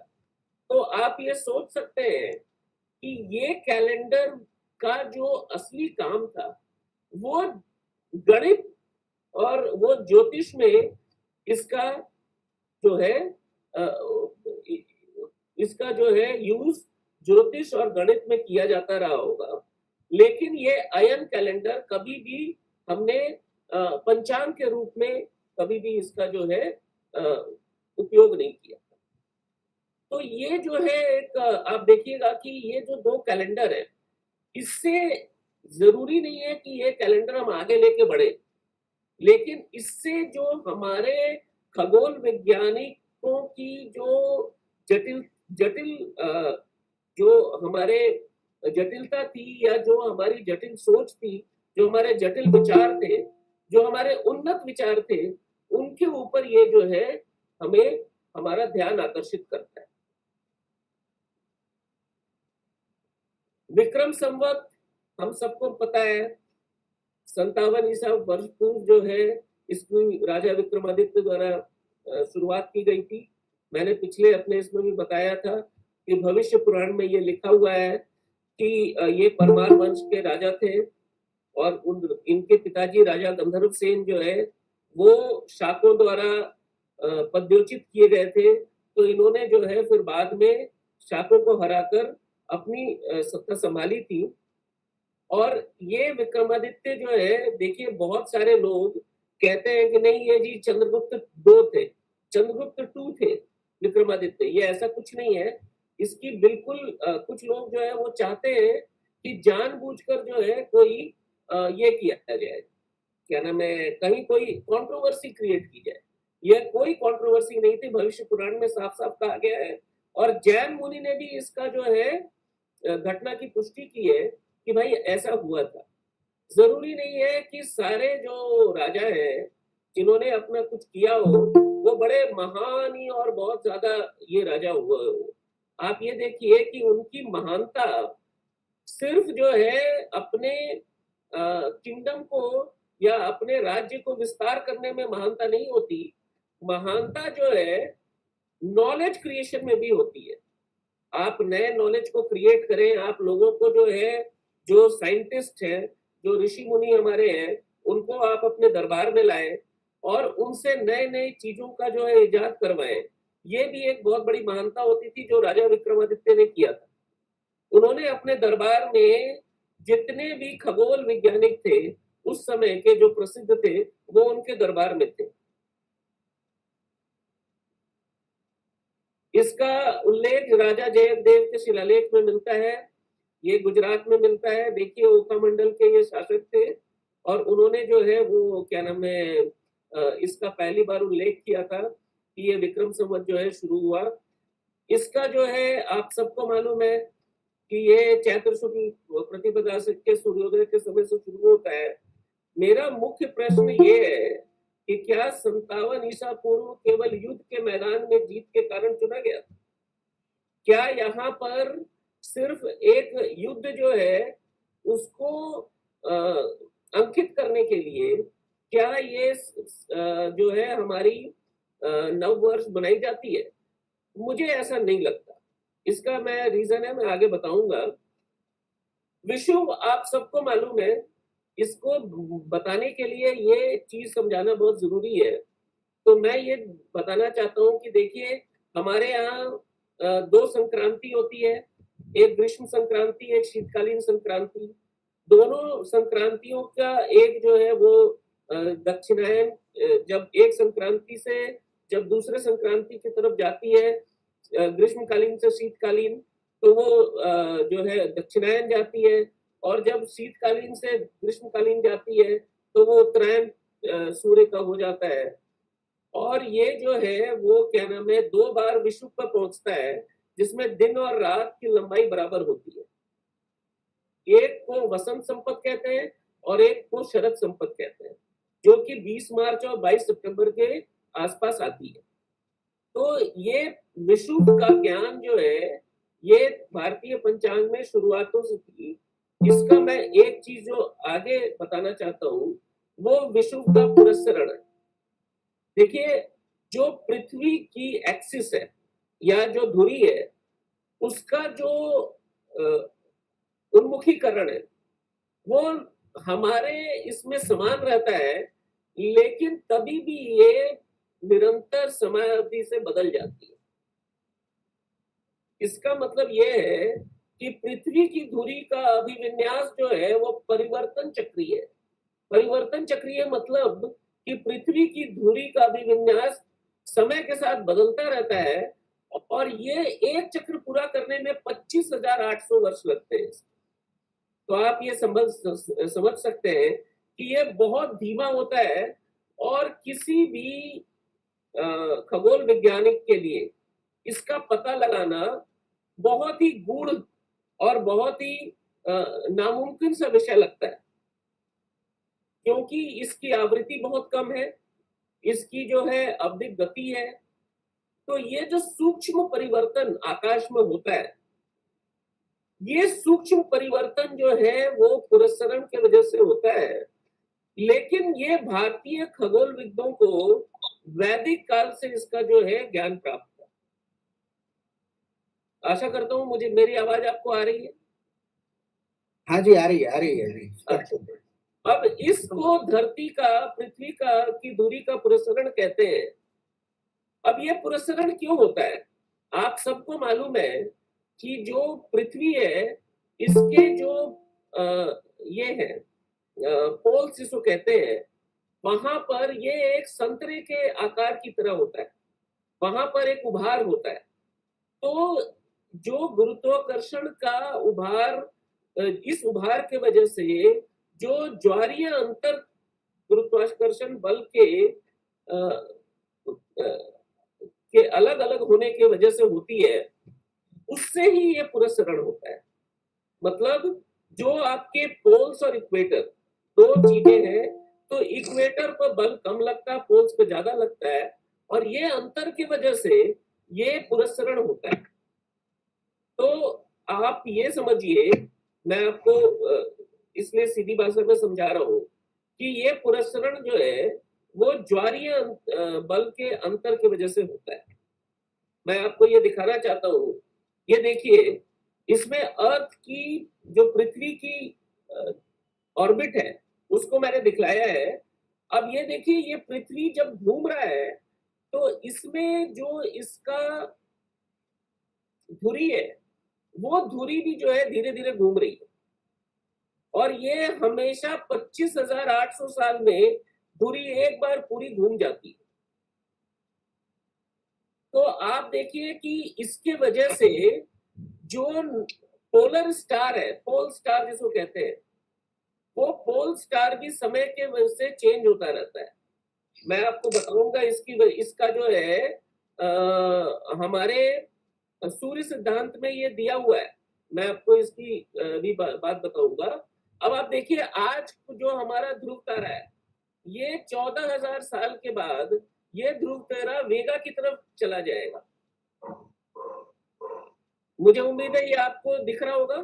तो आप ये सोच सकते हैं कि ये कैलेंडर का जो असली काम था वो गणित और वो ज्योतिष में इसका जो है यूज ज्योतिष और गणित में किया जाता रहा होगा। लेकिन ये आयन कैलेंडर कभी भी हमने पंचांग के रूप में कभी भी इसका जो है उपयोग नहीं किया। तो ये जो है एक आप देखिएगा कि ये जो 2 कैलेंडर है, इससे जरूरी नहीं है कि ये कैलेंडर हम आगे लेके बढ़े, लेकिन इससे जो हमारे खगोल वैज्ञानिकों की जो जटिल जटिल जो हमारे जटिलता थी या जो हमारी जटिल सोच थी, जो हमारे जटिल विचार थे, जो हमारे उन्नत विचार थे, उनके ऊपर ये जो है हमें हमारा ध्यान आकर्षित करता है। विक्रम संवत हम सबको पता है 57 ईसा वर्ष पूर्व जो है इसकी राजा विक्रमादित्य द्वारा शुरुआत की गई थी। मैंने पिछले अपने इसमें भी बताया था कि भविष्य पुराण में ये लिखा हुआ है कि ये परमार वंश के राजा थे और इनके पिताजी राजा गंधर्व सेन जो है वो शाकों द्वारा पदयोचित किए गए थे। तो इन्होंने जो है फिर बाद में शाकों को हराकर अपनी सत्ता संभाली थी। और ये विक्रमादित्य जो है देखिए बहुत सारे लोग कहते हैं कि नहीं ये जी चंद्रगुप्त 2 थे, चंद्रगुप्त 2 थे विक्रमादित्य, ये ऐसा कुछ नहीं है। इसकी बिल्कुल कुछ लोग जो है वो चाहते हैं कि जानबूझकर जो है कोई ये किया जाए, क्या नाम है, कहीं कोई कंट्रोवर्सी क्रिएट की जाए। यह कोई कंट्रोवर्सी नहीं थी, भविष्य पुराण में साफ साफ कहा गया है। और जैन मुनि ने भी इसका जो है घटना की पुष्टि की है कि भाई ऐसा हुआ था। जरूरी नहीं है कि सारे जो राजा हैं जिन्होंने अपना कुछ किया हो वो बड़े महान ही और बहुत ज्यादा ये राजा हुए हो। आप ये देखिए कि उनकी महानता सिर्फ जो है अपने किंगडम को या अपने राज्य को विस्तार करने में महानता नहीं होती, महानता जो है नॉलेज क्रिएशन में भी होती है। आप नए नॉलेज को क्रिएट करें, आप लोगों को जो है जो साइंटिस्ट हैं, जो ऋषि मुनि हमारे हैं, उनको आप अपने दरबार में लाएं और उनसे नए नए चीजों का जो है इजाद करवाएं। ये भी एक बहुत बड़ी महानता होती थी जो राजा विक्रमादित्य ने किया था। उन्होंने अपने दरबार में जितने भी खगोल वैज्ञानिक थे उस समय के जो प्रसिद्ध थे वो उनके दरबार में थे। इसका उल्लेख राजा जयदेव के शिलालेख में मिलता है, ये गुजरात में मिलता है। देखिए ओखा मंडल के ये शासक थे और उन्होंने जो है वो क्या नाम है इसका पहली बार उल्लेख किया था कि ये विक्रम संवत जो है शुरू हुआ। इसका जो है आप सबको मालूम है कि ये चैत्र शुक्ल प्रतिपदा के सूर्योदय के समय से शुरू होता है। मेरा मुख्य प्रश्न ये है कि क्या 57 ईसा पूर्व केवल युद्ध के मैदान में जीत के कारण चुना गया था? क्या यहाँ पर सिर्फ एक युद्ध जो है उसको अंकित करने के लिए क्या ये जो है हमारी नव वर्ष बनाई जाती है? मुझे ऐसा नहीं लगता। इसका मैं रीजन है, मैं आगे बताऊंगा। विषुव आप सबको मालूम है, इसको बताने के लिए ये चीज समझाना बहुत जरूरी है। तो मैं ये बताना चाहता हूं कि देखिए हमारे यहाँ 2 संक्रांति होती है, एक ग्रीष्म संक्रांति, एक शीतकालीन संक्रांति। दोनों संक्रांतियों का एक जो है वो दक्षिणायन, जब एक संक्रांति से जब दूसरे संक्रांति की तरफ जाती है ग्रीष्मकालीन से शीतकालीन, तो वो जो है दक्षिणायन जाती है। और जब शीतकालीन से ग्रीष्मकालीन जाती है तो वो उत्तरायण सूर्य का हो जाता है। और ये जो है वो क्या नाम है 2 बार विषुव पर पहुंचता है जिसमें दिन और रात की लंबाई बराबर होती है। एक को वसंत संपत कहते हैं और एक को शरद संपत कहते हैं, जो कि 20 मार्च और 22 सितंबर के आसपास आती है। तो ये विषुव का ज्ञान जो है ये भारतीय पंचांग में शुरुआतों से थी। इसका मैं एक चीज जो आगे बताना चाहता हूं वो विषुव का पुरस्सरण है। देखिए जो पृथ्वी की एक्सिस है या जो धुरी है उसका जो उन्मुखीकरण है वो हमारे इसमें समान रहता है, लेकिन तभी भी ये निरंतर समयावधि से बदल जाती है। इसका मतलब ये है कि पृथ्वी की धुरी का अभिविन्यास जो है वो परिवर्तन चक्रीय है। परिवर्तन चक्रीय मतलब कि पृथ्वी की धुरी का भी विन्यास समय के साथ बदलता रहता है और ये एक चक्र पूरा करने में 25,800 वर्ष लगते हैं। तो आप ये समझ सकते हैं कि ये बहुत धीमा होता है और किसी भी खगोल वैज्ञानिक के लिए इसका पता लगाना बहुत ही गूढ़ और बहुत ही नामुमकिन सा विषय लगता है, क्योंकि इसकी आवृत्ति बहुत कम है, इसकी जो है आवधिक गति है। तो ये जो सूक्ष्म परिवर्तन आकाश में होता है, ये सूक्ष्म परिवर्तन जो है वो पुरस्सरण के वजह से होता है, लेकिन ये भारतीय खगोलविदों को वैदिक काल से इसका जो है ज्ञान प्राप्त है। आशा करता हूं मुझे मेरी आवाज आपको आ रही है। हाँ जी, आ रही है, आ रही है, आ रही है। अच्छा। अब इसको धरती का, पृथ्वी का की दूरी का पुरस्सरण कहते हैं। अब ये पुरस्सरण क्यों होता है? आप सबको मालूम है कि जो पृथ्वी है इसके जो ये है पोल्स जिसको कहते हैं, वहां पर ये एक संतरे के आकार की तरह होता है, वहां पर एक उभार होता है। तो जो गुरुत्वाकर्षण का उभार, इस उभार के वजह से जो ज्वारीय अंतर गुरुत्वाकर्षण बल के अलग अलग होने की वजह से होती है, उससे ही ये पुरस्सरण होता है। मतलब जो आपके पोल्स और इक्वेटर दो चीजें हैं, तो इक्वेटर पर बल कम लगता है, पोल्स पे ज्यादा लगता है, और ये अंतर की वजह से ये पुरस्सरण होता है। तो आप ये समझिए, मैं आपको इसलिए सीधी भाषा में समझा रहा हूं कि ये पुरस्सरण जो है वो ज्वारीय बल के अंतर की वजह से होता है। मैं आपको ये दिखाना चाहता हूं, ये देखिए, इसमें अर्थ की जो पृथ्वी की ऑर्बिट है उसको मैंने दिखलाया है। अब ये देखिए, ये पृथ्वी जब घूम रहा है तो इसमें जो इसका धुरी है वो धुरी भी जो है धीरे धीरे घूम रही है, और ये हमेशा 25,800 साल में धुरी एक बार पूरी घूम जाती है। तो आप देखिए कि इसके वजह से जो पोलर स्टार है, पोल स्टार जिसको कहते हैं, वो पोल स्टार भी समय के वजह से चेंज होता रहता है। मैं आपको बताऊंगा इसका जो है हमारे सूर्य सिद्धांत में ये दिया हुआ है, मैं आपको इसकी भी बात बताऊंगा। अब आप देखिए, आज जो हमारा ध्रुव तारा है, ये 14,000 साल के बाद ये ध्रुव तारा वेगा की तरफ चला जाएगा। मुझे उम्मीद है ये आपको दिख रहा होगा।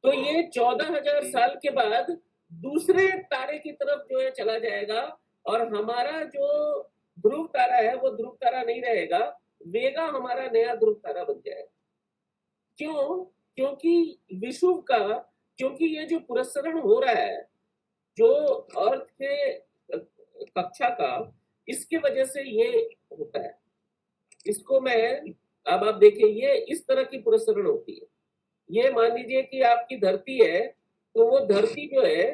तो ये 14,000 साल के बाद दूसरे तारे की तरफ जो है चला जाएगा, और हमारा जो ध्रुव तारा है वो ध्रुव तारा नहीं रहेगा, वेगा हमारा नया ध्रुव तारा बन जाएगा। क्यों? क्योंकि विषुव का, क्योंकि ये जो पुरस्सरण हो रहा है जो अर्थ के कक्षा का, इसके वजह से ये होता है। इसको मैं, अब आप देखिए, ये इस तरह की पुरस्सरण होती है। ये मान लीजिए कि आपकी धरती है, तो वो धरती जो है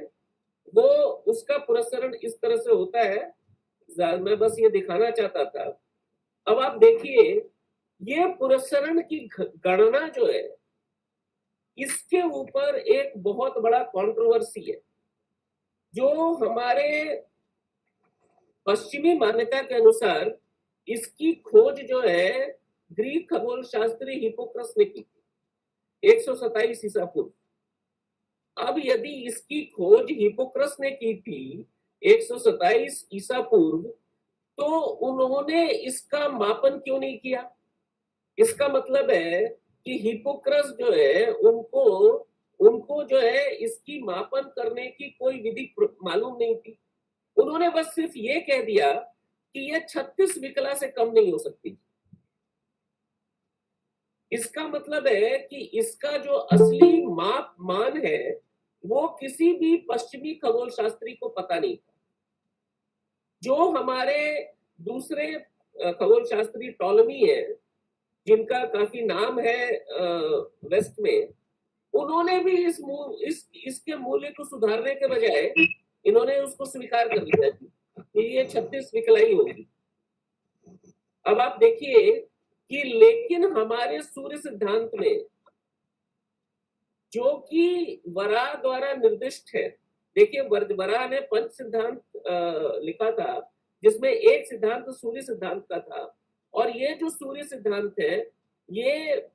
वो उसका पुरस्सरण इस तरह से होता है। मैं बस ये दिखाना चाहता था। अब आप देखिए, ये पुरस्सरण की गणना जो है, इसके ऊपर एक बहुत बड़ा कंट्रोवर्सी है। जो हमारे पश्चिमी मान्यता के अनुसार इसकी खोज जो है ग्रीक खगोल शास्त्री हिप्पोक्रेटस ने की 127 ईसा पूर्व। अब यदि इसकी खोज हिप्पोक्रेटस ने की थी 127 ईसा पूर्व, तो उन्होंने इसका मापन क्यों नहीं किया? इसका मतलब है कि हिप्पोक्रेटस जो है उनको जो है इसकी मापन करने की कोई विधि मालूम नहीं थी। उन्होंने बस सिर्फ ये कह दिया कि ये 36 विकला से कम नहीं हो सकती। इसका मतलब है कि इसका जो असली मान है वो किसी भी पश्चिमी खगोल शास्त्री को पता नहीं था। जो हमारे दूसरे खगोल शास्त्री टॉलमी है, जिनका काफी नाम है वेस्ट में, उन्होंने भी इसके मूल्य को सुधारने के बजाय इन्होंने उसको स्वीकार कर लिया कि ये 36 विकलाई होगी। अब आप देखिए कि लेकिन हमारे सूर्य सिद्धांत में जो कि वराह द्वारा निर्दिष्ट है, देखिए वराह ने पंच सिद्धांत लिखा था, जिसमें एक सिद्धांत सूर्य सिद्धांत का था, और ये जो सूर्य सिद्धांत है, ये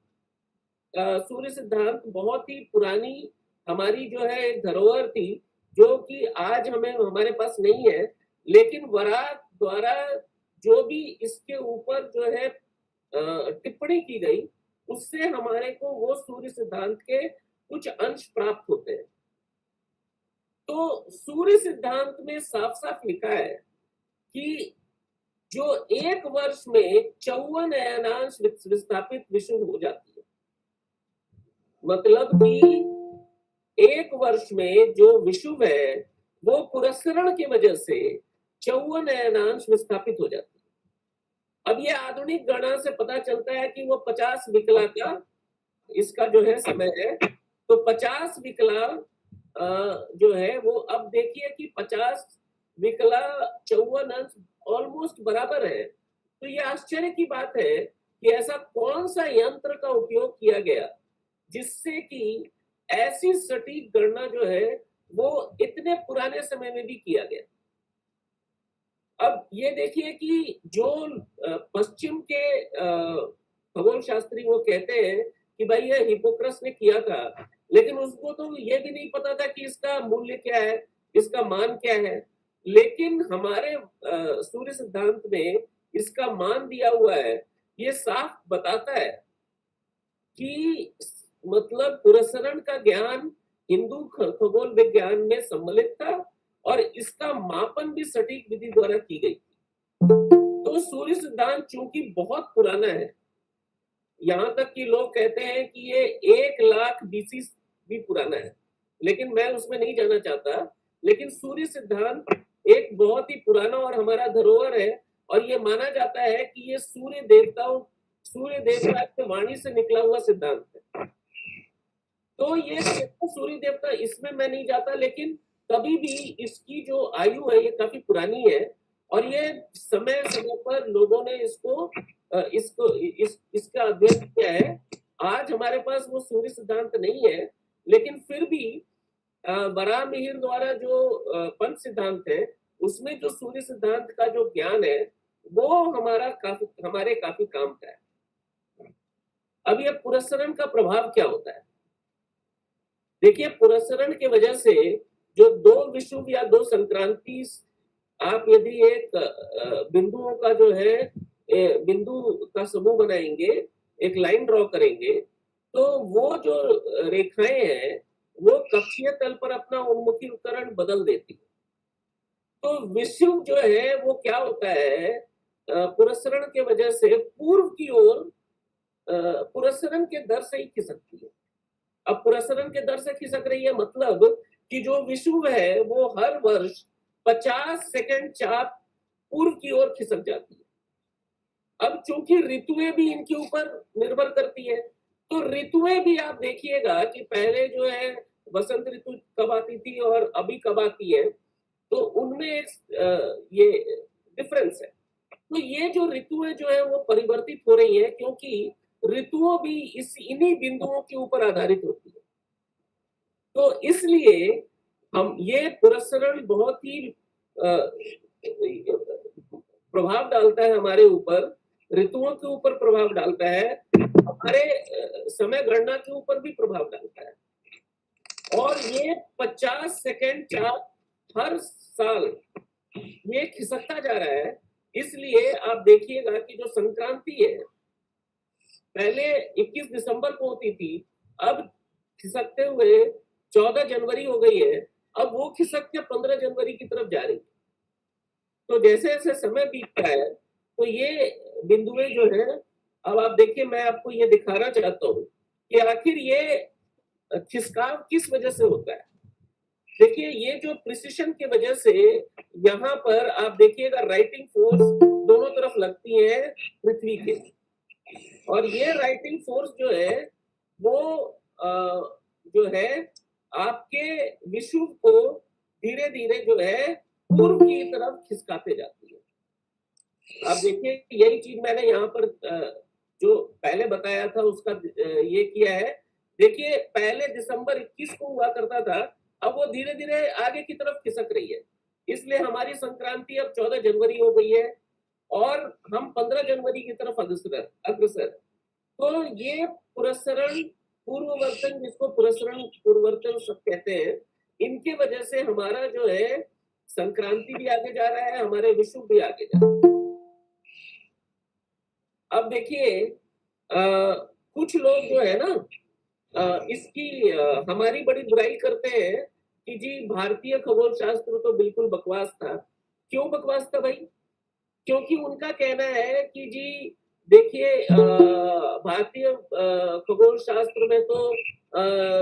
सूर्य सिद्धांत बहुत ही पुरानी हमारी जो है एक धरोहर थी, जो कि आज हमारे पास नहीं है, लेकिन वराह द्वारा जो भी इसके ऊपर जो है टिप्पणी की गई, उससे हमारे को वो सूर्य सिद्धांत के कुछ अंश प्राप्त होते हैं। तो सूर्य सिद्धांत में साफ साफ लिखा है कि जो एक वर्ष में 54 अयनांश विस्थापित विषुव हो जाती है, मतलब कि एक वर्ष में जो विषुव है वो पुरस्करण की वजह से 54 अयनांश विस्थापित हो जाती है। अब ये आधुनिक गणना से पता चलता है कि वो 50 विकला का इसका जो है समय है, तो 50 विकला जो है वो, अब देखिए कि 50 विकला 54 अंश ऑलमोस्ट बराबर है। तो ये आश्चर्य की बात है कि ऐसा कौन सा यंत्र का उपयोग किया गया जिससे कि ऐसी सटीक गणना जो है वो इतने पुराने समय में भी किया गया। अब ये देखिए कि जो पश्चिम के खगोल शास्त्री वो कहते हैं कि भाई ये हिप्पोक्रेटस ने किया था, लेकिन उसको तो ये भी नहीं पता था कि इसका मूल्य क्या है, इसका मान क्या है। लेकिन हमारे सूर्य सिद्धांत में इसका मान दिया हुआ है। ये साफ बताता है कि मतलब पुरस्करण का ज्ञान हिंदू खगोल विज्ञान में सम्मिलित था और इसका मापन भी सटीक विधि द्वारा की गई थी। तो सूर्य सिद्धांत चूंकि बहुत पुराना है, यहां तक कि लोग कहते हैं कि ये 1 लाख बीसी भी पुराना है, लेकिन मैं उसमें नहीं जाना चाहता। लेकिन सूर्य सिद्धांत एक बहुत ही पुराना और हमारा धरोहर है, और ये माना जाता है कि ये सूर्य देवता की वाणी से निकला हुआ सिद्धांत है। तो ये सूर्य देवता, इसमें मैं नहीं जाता, लेकिन कभी भी इसकी जो आयु है ये काफी पुरानी है, और ये समय समय पर लोगों ने इसका अध्ययन किया है। आज हमारे पास वो सूर्य सिद्धांत नहीं है, लेकिन फिर भी वराह मिहिर द्वारा जो पंच सिद्धांत है, उसमें जो सूर्य सिद्धांत का जो ज्ञान है वो हमारे काफी काम का है। अब ये पुरस्करण का प्रभाव क्या होता है? देखिए, पुरस्करण के वजह से जो 2 विषुव या 2 संक्रांति, आप यदि एक बिंदुओं का जो है बिंदु का समूह बनाएंगे, एक लाइन ड्रॉ करेंगे, तो वो जो रेखाएं हैं वो कक्षीय तल पर अपना उन्मुखीकरण बदल देती है। तो विषुव जो है वो क्या होता है, पुरस्करण के वजह से पूर्व की ओर पुरस्करण के दर से ही खिसकती है। अब पुरस्करण के दर से खिसक रही है, मतलब कि जो विषुव है वो हर वर्ष 50 सेकंड चाप पूर्व की ओर खिसक जाती है। अब चूंकि ऋतुएं भी इनके ऊपर निर्भर करती है, तो ऋतुएं भी आप देखिएगा कि पहले जो है वसंत ऋतु कब आती थी और अभी कब आती है, तो उनमें ये डिफरेंस है। तो ये जो ऋतुएं जो है वो परिवर्तित हो रही है, क्योंकि ऋतुओं भी इन्हीं बिंदुओं के ऊपर आधारित होती है। तो इसलिए हम ये पुरस्करण बहुत ही प्रभाव डालता है हमारे ऊपर, ऋतुओं के ऊपर प्रभाव डालता है, हमारे समय गणना के ऊपर भी प्रभाव डालता है। और ये 50 सेकंड चाप हर साल ये खिसकता जा रहा है। इसलिए आप देखिएगा कि जो संक्रांति है पहले 21 दिसंबर को होती थी, अब खिसकते हुए 14 जनवरी हो गई है, अब वो खिसक के 15 जनवरी की तरफ जा रही है। तो जैसे जैसे समय बीतता है तो ये बिंदुएं जो है, अब आप देखिए, मैं आपको ये दिखाना चाहता हूँ कि आखिर ये खिसकाव किस वजह से होता है। देखिए, ये जो प्रिसिशन की वजह से यहाँ पर आप देखिएगा राइटिंग फोर्स दोनों तरफ लगती है पृथ्वी के, और ये राइटिंग फोर्स जो है वो जो है आपके विषुव को धीरे धीरे जो है पूर्व की तरफ खिसकाते जाती है। आप देखिए यही चीज मैंने यहाँ पर जो पहले बताया था उसका ये किया है। देखिए पहले दिसंबर 21 को हुआ करता था, अब वो धीरे धीरे आगे की तरफ खिसक रही है। इसलिए हमारी संक्रांति अब 14 जनवरी हो गई है और हम 15 जनवरी की तरफ अग्रसर। तो ये पुरस्सरण पूर्ववर्तन, जिसको पुरस्सरण पूर्ववर्तन सब कहते हैं, इनके वजह से हमारा जो है संक्रांति भी आगे जा रहा है, हमारे विषुव भी आगे जा रहा है। अब देखिए कुछ लोग जो है ना इसकी हमारी बड़ी बुराई करते हैं कि जी भारतीय खगोल शास्त्र तो बिल्कुल बकवास था। क्यों बकवास था भाई? क्योंकि उनका कहना है कि जी देखिए भारतीय खगोल शास्त्र में तो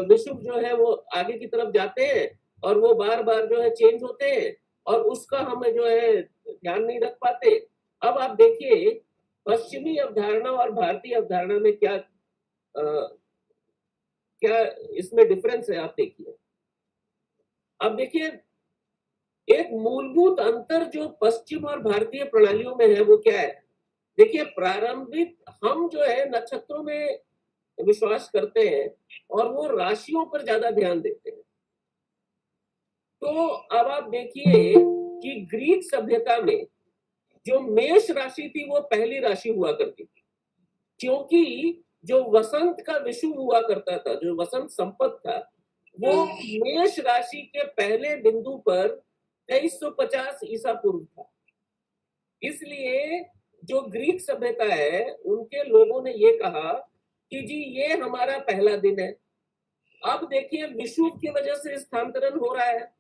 विषुव जो है वो आगे की तरफ जाते हैं और वो बार बार जो है चेंज होते हैं और उसका हम जो है ध्यान नहीं रख पाते। अब आप देखिए पश्चिमी अवधारणा और भारतीय अवधारणा में क्या क्या इसमें डिफरेंस है, आप देखिए। अब देखिए एक मूलभूत अंतर जो पश्चिम और भारतीय प्रणालियों में है वो क्या है? देखिए प्रारंभिक हम जो है नक्षत्रों में विश्वास करते हैं और वो राशियों पर ज्यादा ध्यान देते हैं। तो अब आप देखिए कि ग्रीक सभ्यता में जो मेष राशि थी वो पहली राशि हुआ करती थी, क्योंकि जो वसंत का विषुव हुआ करता था, जो वसंत संपत था, वो मेष राशि के पहले बिंदु पर 2350 ईसा पूर्व था। इसलिए जो ग्रीक सभ्यता है उनके लोगों ने ये कहा कि जी ये हमारा पहला दिन है। अब देखिए विषुव की वजह से स्थानांतरण हो रहा है,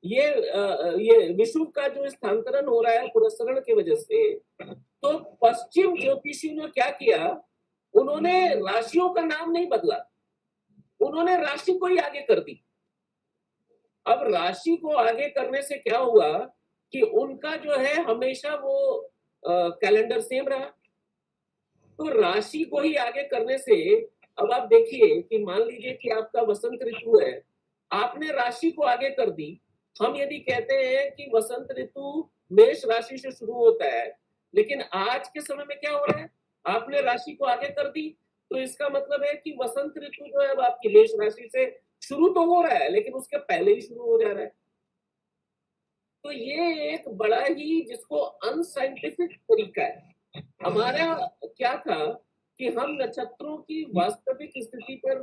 ये विषुव का जो स्थानांतरण हो रहा है पुरस्सरण की वजह से, तो पश्चिम ज्योतिषियों ने क्या किया, उन्होंने राशियों का नाम नहीं बदला, उन्होंने राशि को ही आगे कर दी। अब राशि को आगे करने से क्या हुआ कि उनका जो है हमेशा वो कैलेंडर सेम रहा। तो राशि को ही आगे करने से अब आप देखिए कि मान लीजिए कि आपका वसंत ऋतु है, आपने राशि को आगे कर दी। हम यदि कहते हैं कि वसंत ऋतु मेष राशि से शुरू होता है, लेकिन आज के समय में क्या हो रहा है, आपने राशि को आगे कर दी, तो इसका मतलब है कि वसंत ऋतु जो है अब आपकी मेष राशि से शुरू तो हो रहा है लेकिन उसके पहले ही शुरू हो जा रहा है। तो ये एक बड़ा ही जिसको अनसाइंटिफिक तरीका है। हमारा क्या था कि हम नक्षत्रों की वास्तविक स्थिति पर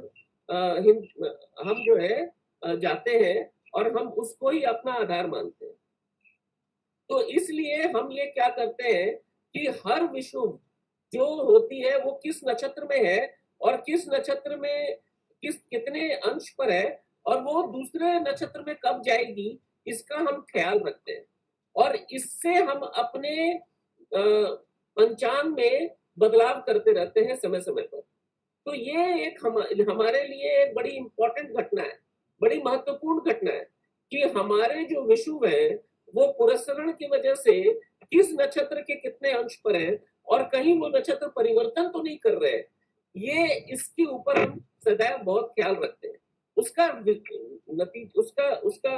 हम जो है जाते हैं और हम उसको ही अपना आधार मानते हैं। तो इसलिए हम ये क्या करते हैं कि हर विषुव जो होती है वो किस नक्षत्र में है और किस नक्षत्र में कितने अंश पर है और वो दूसरे नक्षत्र में कब जाएगी, इसका हम ख्याल रखते हैं और इससे हम अपने पंचांग में बदलाव करते रहते हैं समय समय पर। तो ये एक हमारे लिए एक बड़ी इंपॉर्टेंट घटना है, बड़ी महत्वपूर्ण घटना है कि हमारे जो विषुव है वो पुरस्सरण की वजह से किस नक्षत्र के कितने अंश पर है और कहीं वो नक्षत्र परिवर्तन तो नहीं कर रहे हैं। ये इसके ऊपर हम सदैव बहुत ख्याल रखते हैं। उसका उसका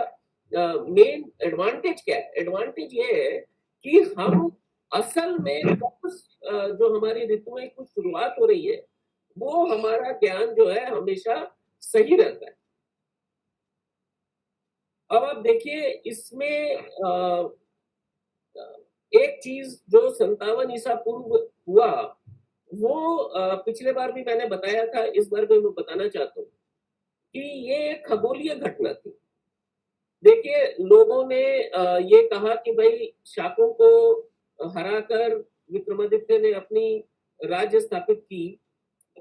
मेन एडवांटेज क्या है? एडवांटेज ये है कि हम असल में जो हमारी ऋतुएं की शुरुआत हो रही है वो हमारा ज्ञान जो है हमेशा सही रहता है। अब आप देखिए इसमें एक चीज जो 57 ईसा पूर्व हुआ वो पिछले बार भी मैंने बताया था, इस बार भी मैं बताना चाहता हूँ कि ये एक खगोलीय घटना थी। देखिए लोगों ने ये कहा कि भाई शाकों को हराकर विक्रमादित्य ने अपनी राज्य स्थापित की।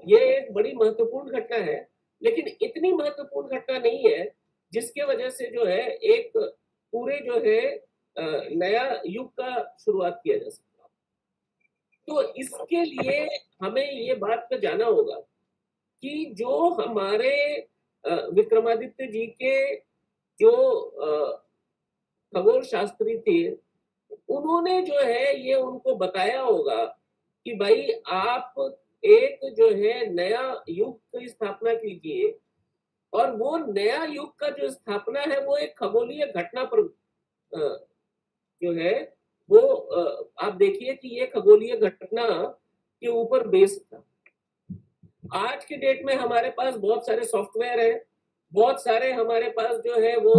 ये एक बड़ी महत्वपूर्ण घटना है, लेकिन इतनी महत्वपूर्ण घटना नहीं है जिसके वजह से जो है एक पूरे जो है नया युग का शुरुआत किया जा सकता। तो इसके लिए हमें ये बात पे जाना होगा कि जो हमारे विक्रमादित्य जी के जो खगोल शास्त्री थे उन्होंने जो है ये उनको बताया होगा कि भाई आप एक जो है नया युग की स्थापना कीजिए और वो नया युग का जो स्थापना है वो एक खगोलीय घटना पर जो है वो आप देखिए कि ये खगोलीय घटना के ऊपर बेस्ड था। आज के डेट में हमारे पास बहुत सारे सॉफ्टवेयर है, बहुत सारे हमारे पास जो है वो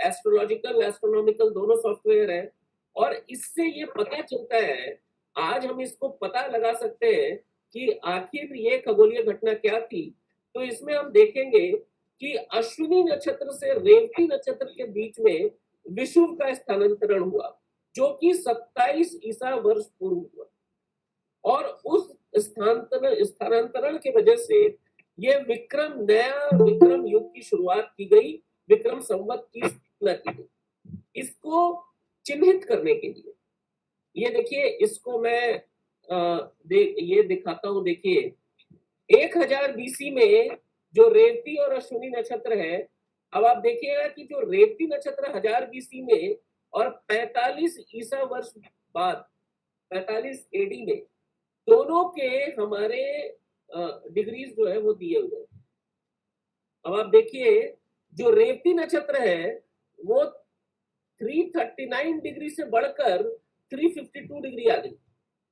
एस्ट्रोलॉजिकल एस्ट्रोनॉमिकल दोनों सॉफ्टवेयर है, और इससे ये पता चलता है, आज हम इसको पता लगा सकते हैं कि आखिर ये खगोलीय घटना क्या थी। तो इसमें हम देखेंगे कि अश्विनी नक्षत्र से रेवती नक्षत्र के बीच में विषुव का स्थानांतरण हुआ, जो कि 27 ईसा वर्ष पूर्व हुआ, और उस स्थानांतरण की वजह से ये नया विक्रम युग की शुरुआत की गई, विक्रम संवत की स्थापना की गई। इसको चिन्हित करने के लिए ये देखिए, इसको मैं ये दिखाता हूं। देखिए 1000 बीसी में जो रेवती और अश्विनी नक्षत्र है, अब आप देखिएगा कि जो रेवती नक्षत्र 1000 बीसी में और 45 ईसा वर्ष बाद 45 एडी में दोनों के हमारे डिग्रीज जो है वो दिए हुए हैं। अब आप देखिए जो रेवती नक्षत्र है वो 339 डिग्री से बढ़कर 352 डिग्री आ गई,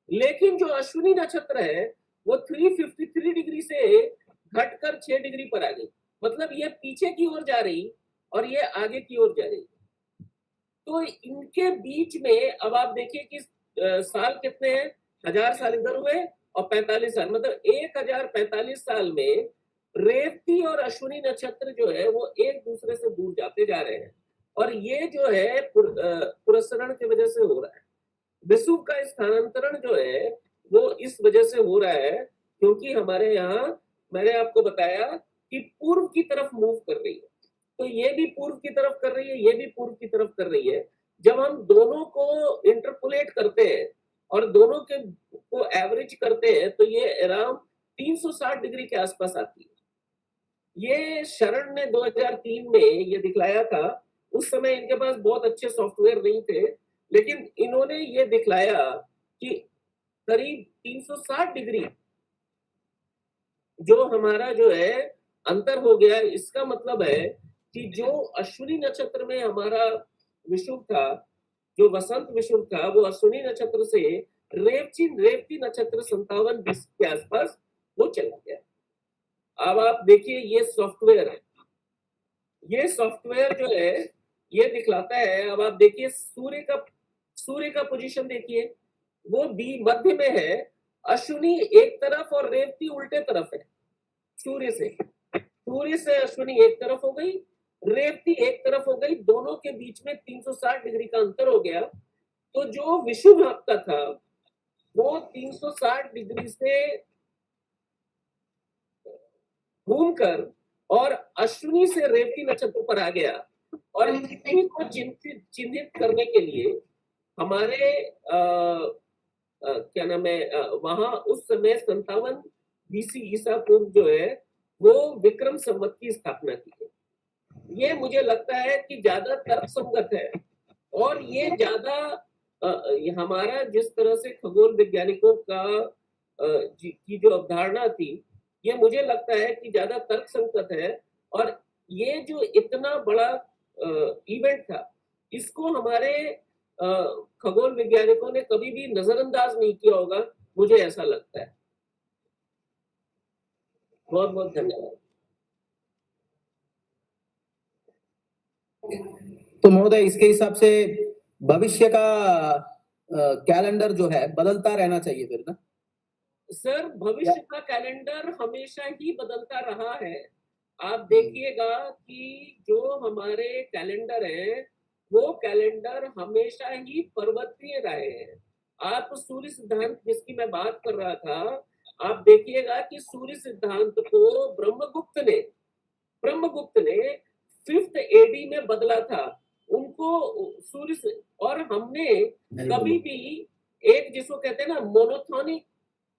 लेकिन जो अश्विनी नक्षत्र है वो 353 डिग्री से घटकर 6 डिग्री पर आ गई। मतलब ये पीछे की ओर जा रही और ये आगे की ओर जा रही। तो इनके बीच में अब आप देखिए कि साल कितने हैं, 1000 साल इधर हुए और 45 साल, मतलब 1045 साल में रेवती और अश्विनी नक्षत्र जो है वो एक दूसरे से दूर जाते जा रहे हैं, और ये जो है पुरस्करण की वजह से हो रहा है। विषुव का स्थानांतरण जो है वो इस वजह से हो रहा है क्योंकि हमारे यहाँ मैंने आपको बताया कि पूर्व की तरफ मूव कर रही है, तो ये भी पूर्व की तरफ कर रही है, ये भी पूर्व की तरफ कर रही है। जब हम दोनों को इंटरपोलेट करते हैं और दोनों के को एवरेज करते हैं तो ये अराउंड 360 डिग्री के आसपास आती है। ये शरण ने 2003 में ये दिखलाया था। उस समय इनके पास बहुत अच्छे सॉफ्टवेयर नहीं थे, लेकिन इन्होंने ये दिखलाया कि करीब 360 डिग्री जो हमारा जो है अंतर हो गया। इसका मतलब है कि जो अश्विनी नक्षत्र में हमारा विषुव था, जो वसंत विषुव था, वो अश्विनी नक्षत्र से रेवती नक्षत्र 57 के आसपास वो चला गया। अब आप देखिए ये सॉफ्टवेयर है, ये सॉफ्टवेयर जो है ये दिखलाता है। अब आप देखिए सूर्य का पोजीशन देखिए, वो बी मध्य में है, अश्विनी एक तरफ और रेवती उल्टे तरफ है। सूर्य से अश्विनी एक तरफ हो गई, रेवती एक तरफ हो गई, दोनों के बीच में 360 डिग्री का अंतर हो गया। तो जो विषुव आपका था वो 360 डिग्री से घूमकर और अश्विनी से रेवती नक्षत्र पर आ गया, और इसी को चिन्हित करने के लिए हमारे क्या नाम है वहां उस समय 57 बीसी ईसा पूर्व जो है वो विक्रम संवत की स्थापना की है। ये मुझे लगता है कि ज्यादा तर्कसंगत है, और ये ज्यादा हमारा जिस तरह से खगोल वैज्ञानिकों का की जो अवधारणा थी, ये मुझे लगता है कि ज्यादा तर्कसंगत है। और ये जो इतना बड़ा इवेंट था, इसको हमारे खगोल वैज्ञानिकों ने कभी भी नजरअंदाज नहीं किया होगा, मुझे ऐसा लगता है। बहुत बहुत धन्यवाद। तो महोदय इसके हिसाब से भविष्य का कैलेंडर जो है बदलता रहना चाहिए फिर ना? सर भविष्य का कैलेंडर हमेशा ही बदलता रहा है। आप देखिएगा कि जो हमारे कैलेंडर है वो कैलेंडर हमेशा ही परिवर्तनीय रहे हैं। आप सूर्य सिद्धांत जिसकी मैं बात कर रहा था, आप देखिएगा कि सूर्य सिद्धांत को ब्रह्मगुप्त ने 5th एडी में बदला था। उनको सूर्य और हमने कभी भी एक जिसको कहते हैं ना मोनोथोनिक,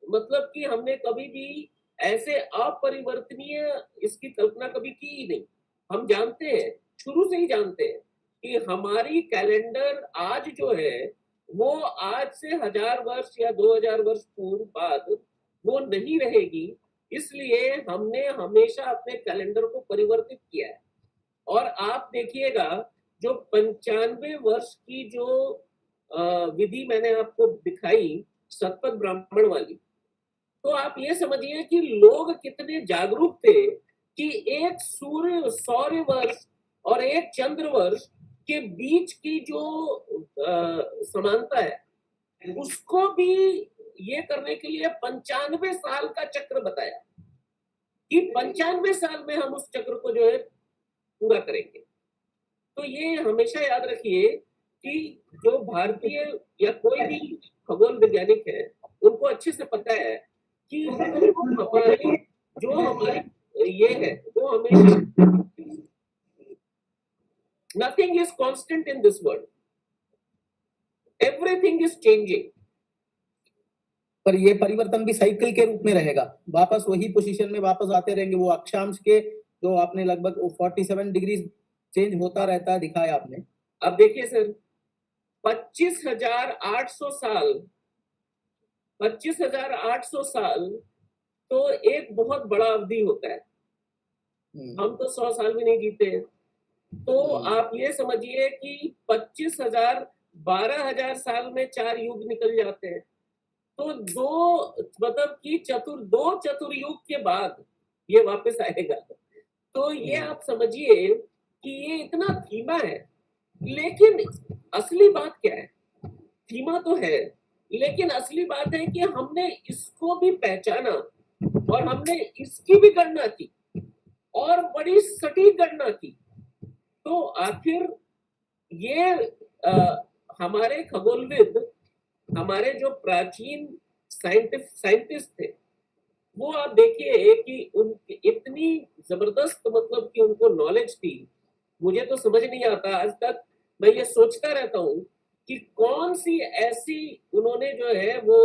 मतलब कि हमने कभी भी ऐसे अपरिवर्तनीय इसकी कल्पना कभी की ही नहीं। हम जानते हैं, शुरू से ही जानते हैं कि हमारी कैलेंडर आज जो है वो आज से 1000 वर्ष या 2000 वर्ष पूर्व बाद वो नहीं रहेगी, इसलिए हमने हमेशा अपने कैलेंडर को परिवर्तित किया है। और आप देखिएगा जो 95 वर्ष की जो विधि मैंने आपको दिखाई शतपथ ब्राह्मण वाली, तो आप ये समझिए कि लोग कितने जागरूक थे कि एक सौर्य वर्ष और एक चंद्र वर्ष के बीच की जो समानता है उसको भी ये करने के लिए 95 साल का चक्र बताया कि 95 साल में हम उस चक्र को जो है पूरा करेंगे। तो ये हमेशा याद रखिए कि जो भारतीय या कोई भी खगोल वैज्ञानिक है उनको अच्छे से पता है कि हमारी ये है वो हमेशा nothing is constant in this world, everything is changing. पर ये परिवर्तन भी साइकिल के रूप में रहेगा, वापस वही पोजीशन में वापस आते रहेंगे। वो अक्षांश के जो आपने लगभग 47 डिग्री चेंज होता रहता है दिखाया आपने। अब देखिए सर 25,800 साल 25,800 साल तो एक बहुत बड़ा अवधि होता है। हम तो 100 साल भी नहीं जीते हैं। तो आप ये समझिए कि 25,000 12,000 साल में 4 युग निकल जाते हैं। तो मतलब कि दो चतुर्युग के बाद ये वापस आएगा। तो ये आप समझिए कि ये इतना धीमा है, लेकिन असली बात क्या है? धीमा तो है, लेकिन असली बात है कि हमने इसको भी पहचाना और हमने इसकी भी गणना की और बड़ी सटीक गणना की। तो आखिर ये हमारे खगोलविद, हमारे जो प्राचीन साइंटिस्ट थे, वो आप देखिए कि उनकी इतनी जबरदस्त मतलब कि उनको नॉलेज थी। मुझे तो समझ नहीं आता आज तक, मैं ये सोचता रहता हूँ कि कौन सी ऐसी उन्होंने जो है वो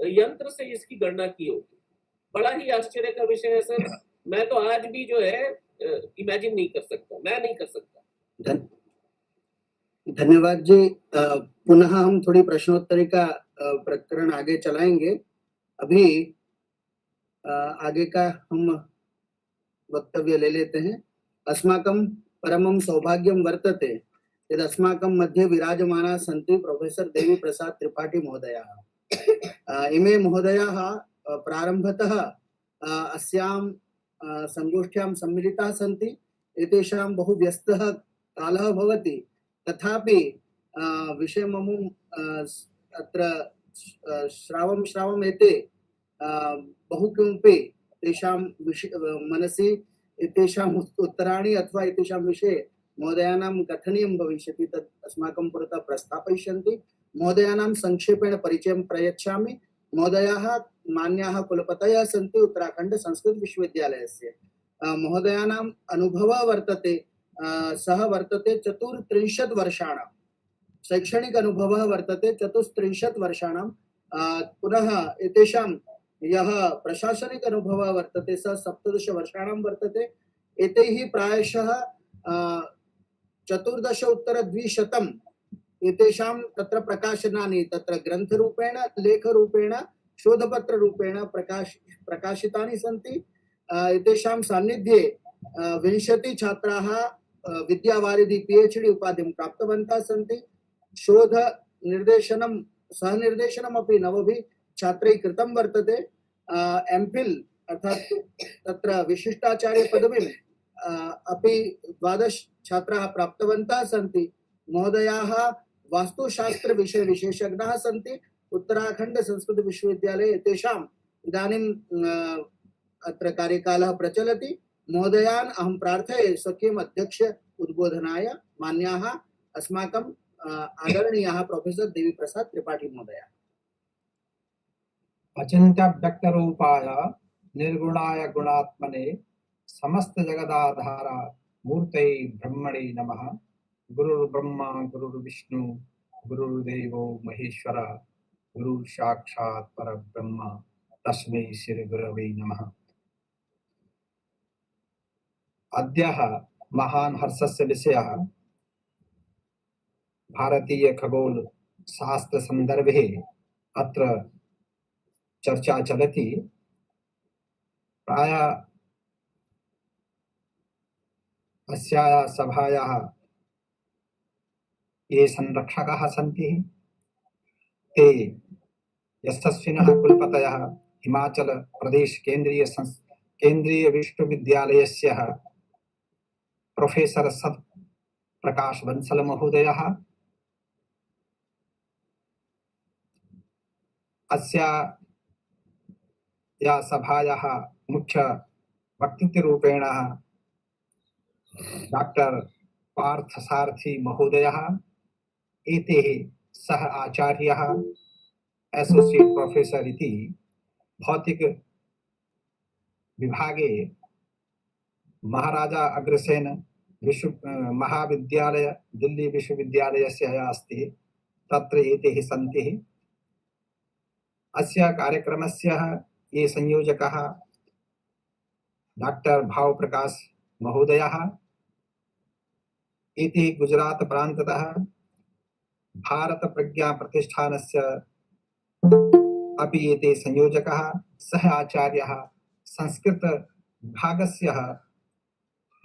यंत्र से इसकी गणना की होगी। बड़ा ही आश्चर्य का विषय है सर। मैं तो आज भी जो है इमेजिन नहीं कर सकता, मैं नहीं कर सकता। धन्यवाद जी। पुनः हम थोड़ी प्रश्नोत्तरी का प्रकरण आगे चलाएंगे। अभी आगे का हम वक्तव्य ले लेते हैं। अस्माकं परमं सौभाग्यं वर्तते यद् अस्माकं मध्ये विराजमानाः सन्ति प्रोफेसर देवी प्रसाद त्रिपाठी महोदयाः। इमे महोदयाः प्रारम्भतः अस्यां संगोष्ठ्यां सम्मिलिताः सन्ति। एतेषां बहु व्यस्तः कालः भवति, तथापि विषयममुं अत्र श्रावम् एते बहु किमपि तेषां मनसि एतेषाम् उत्तराणि अथवा एतेषां विषये महोदयानां कथनीयं भविष्यति तत् अस्माकं पुरतः प्रस्थापयिष्यन्ति। महोदयानां संक्षेपेण परिचयं प्रयच्छामि। महोदयाः मान्याः कुलपतयः सन्ति उत्तराखण्ड संस्कृत विश्वविद्यालयस्य। महोदयानाम् अनुभवः वर्तते, सः वर्तते 34 वर्षाणां शैक्षणिक अनुभवः वर्तते 34 वर्षाणां। पुनः एतेषां यः प्रशासनिक अनुभवः वर्तते सः 17 वर्षाणां वर्तते। एतैः प्रायशः 14 उत्तर 200 एतेषां तत्र प्रकाशनानि तत्र ग्रन्थरूपेण, लेखरूपेण, शोधपत्ररूपेण प्रकाशितानि सन्ति। एतेषां सान्निध्ये 20 छात्राः विद्यावारिधि PhD उपाधिं प्राप्तवन्तः सन्ति। शोध निर्देशनं सहनिर्देशनमपि 9 छात्रैः कृतं वर्तते। MPhil अर्थात् तत्र विशिष्टाचार्य पदवीं अपि 12 छात्राः प्राप्तवन्तः सन्ति। महोदयाः वास्तुशास्त्र विषय विशेषज्ञाः सन्ति। उत्तराखण्ड संस्कृत विश्वविद्यालये एतेषाम् इदानीं अत्र कार्यकालः प्रचलति। महोदयान् अहं प्रार्थये स्वकीयम् अध्यक्ष उद्बोधनाय मान्याः अस्माकं आदरणीयाः प्रोफेसर देवी प्रसाद त्रिपाठी महोदय। अचिन्त्यव्यक्तरूपाय निर्गुणाय गुणात्मने समस्त जगदाधार मूर्तये ब्रह्मणे नमः। गुरुर्ब्रह्मा गुरुर्विष्णु गुरुर्देवो महेश्वर गुरु साक्षात् परब्रह्म तस्मै श्री गुरवे नमः। अद्यः महान् हर्षस्य विषयः भारतीय खगोल शास्त्र संदर्भे अत्र चर्चा चलति प्राय अस्याः सभायाः ये संरक्षकाः सन्ति ते यशस्विनः कुलपतयः हिमाचल प्रदेश केंद्रीय विश्वविद्यालयस्य प्रोफेसर सत् प्रकाश बंसल महोदयः अस्याः सभायाः मुख्य वक्तृत्वरूपेण डॉक्टर पार्थ सारथी महोदयः एते सह आचार्यः एसोसिएट प्रोफेसर इति भौतिक विभागे महाराजा अग्रसेन महाविद्यालय दिल्ली विश्वविद्यालयस्य अस्ति तत्र एते सन्ति। अस्य कार्यक्रमस्य ये संयोजकः डॉक्टर भाव प्रकाश महोदयः एते गुजरात प्रान्ततः भारत प्रज्ञा प्रतिष्ठानस्य अपि एते संयोजकः सह आचार्यः संस्कृत विभागस्य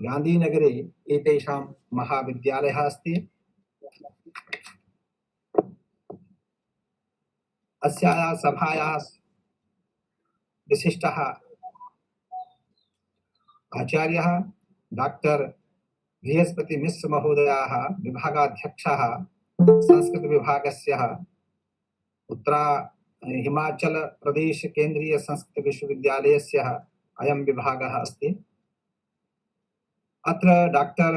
गांधीनगरे एतेषां महाविद्यालयः अस्ति। अस्याः सभायाः विशिष्टः आचार्यः डॉक्टर बृहस्पति मिश्र महोदयः विभागाध्यक्षः संस्कृत विभागस्य उत्तरा हिमाचल प्रदेश केंद्रीय संस्कृत विश्वविद्यालयस्य अयं विभागः अस्ति। अत्र डॉक्टर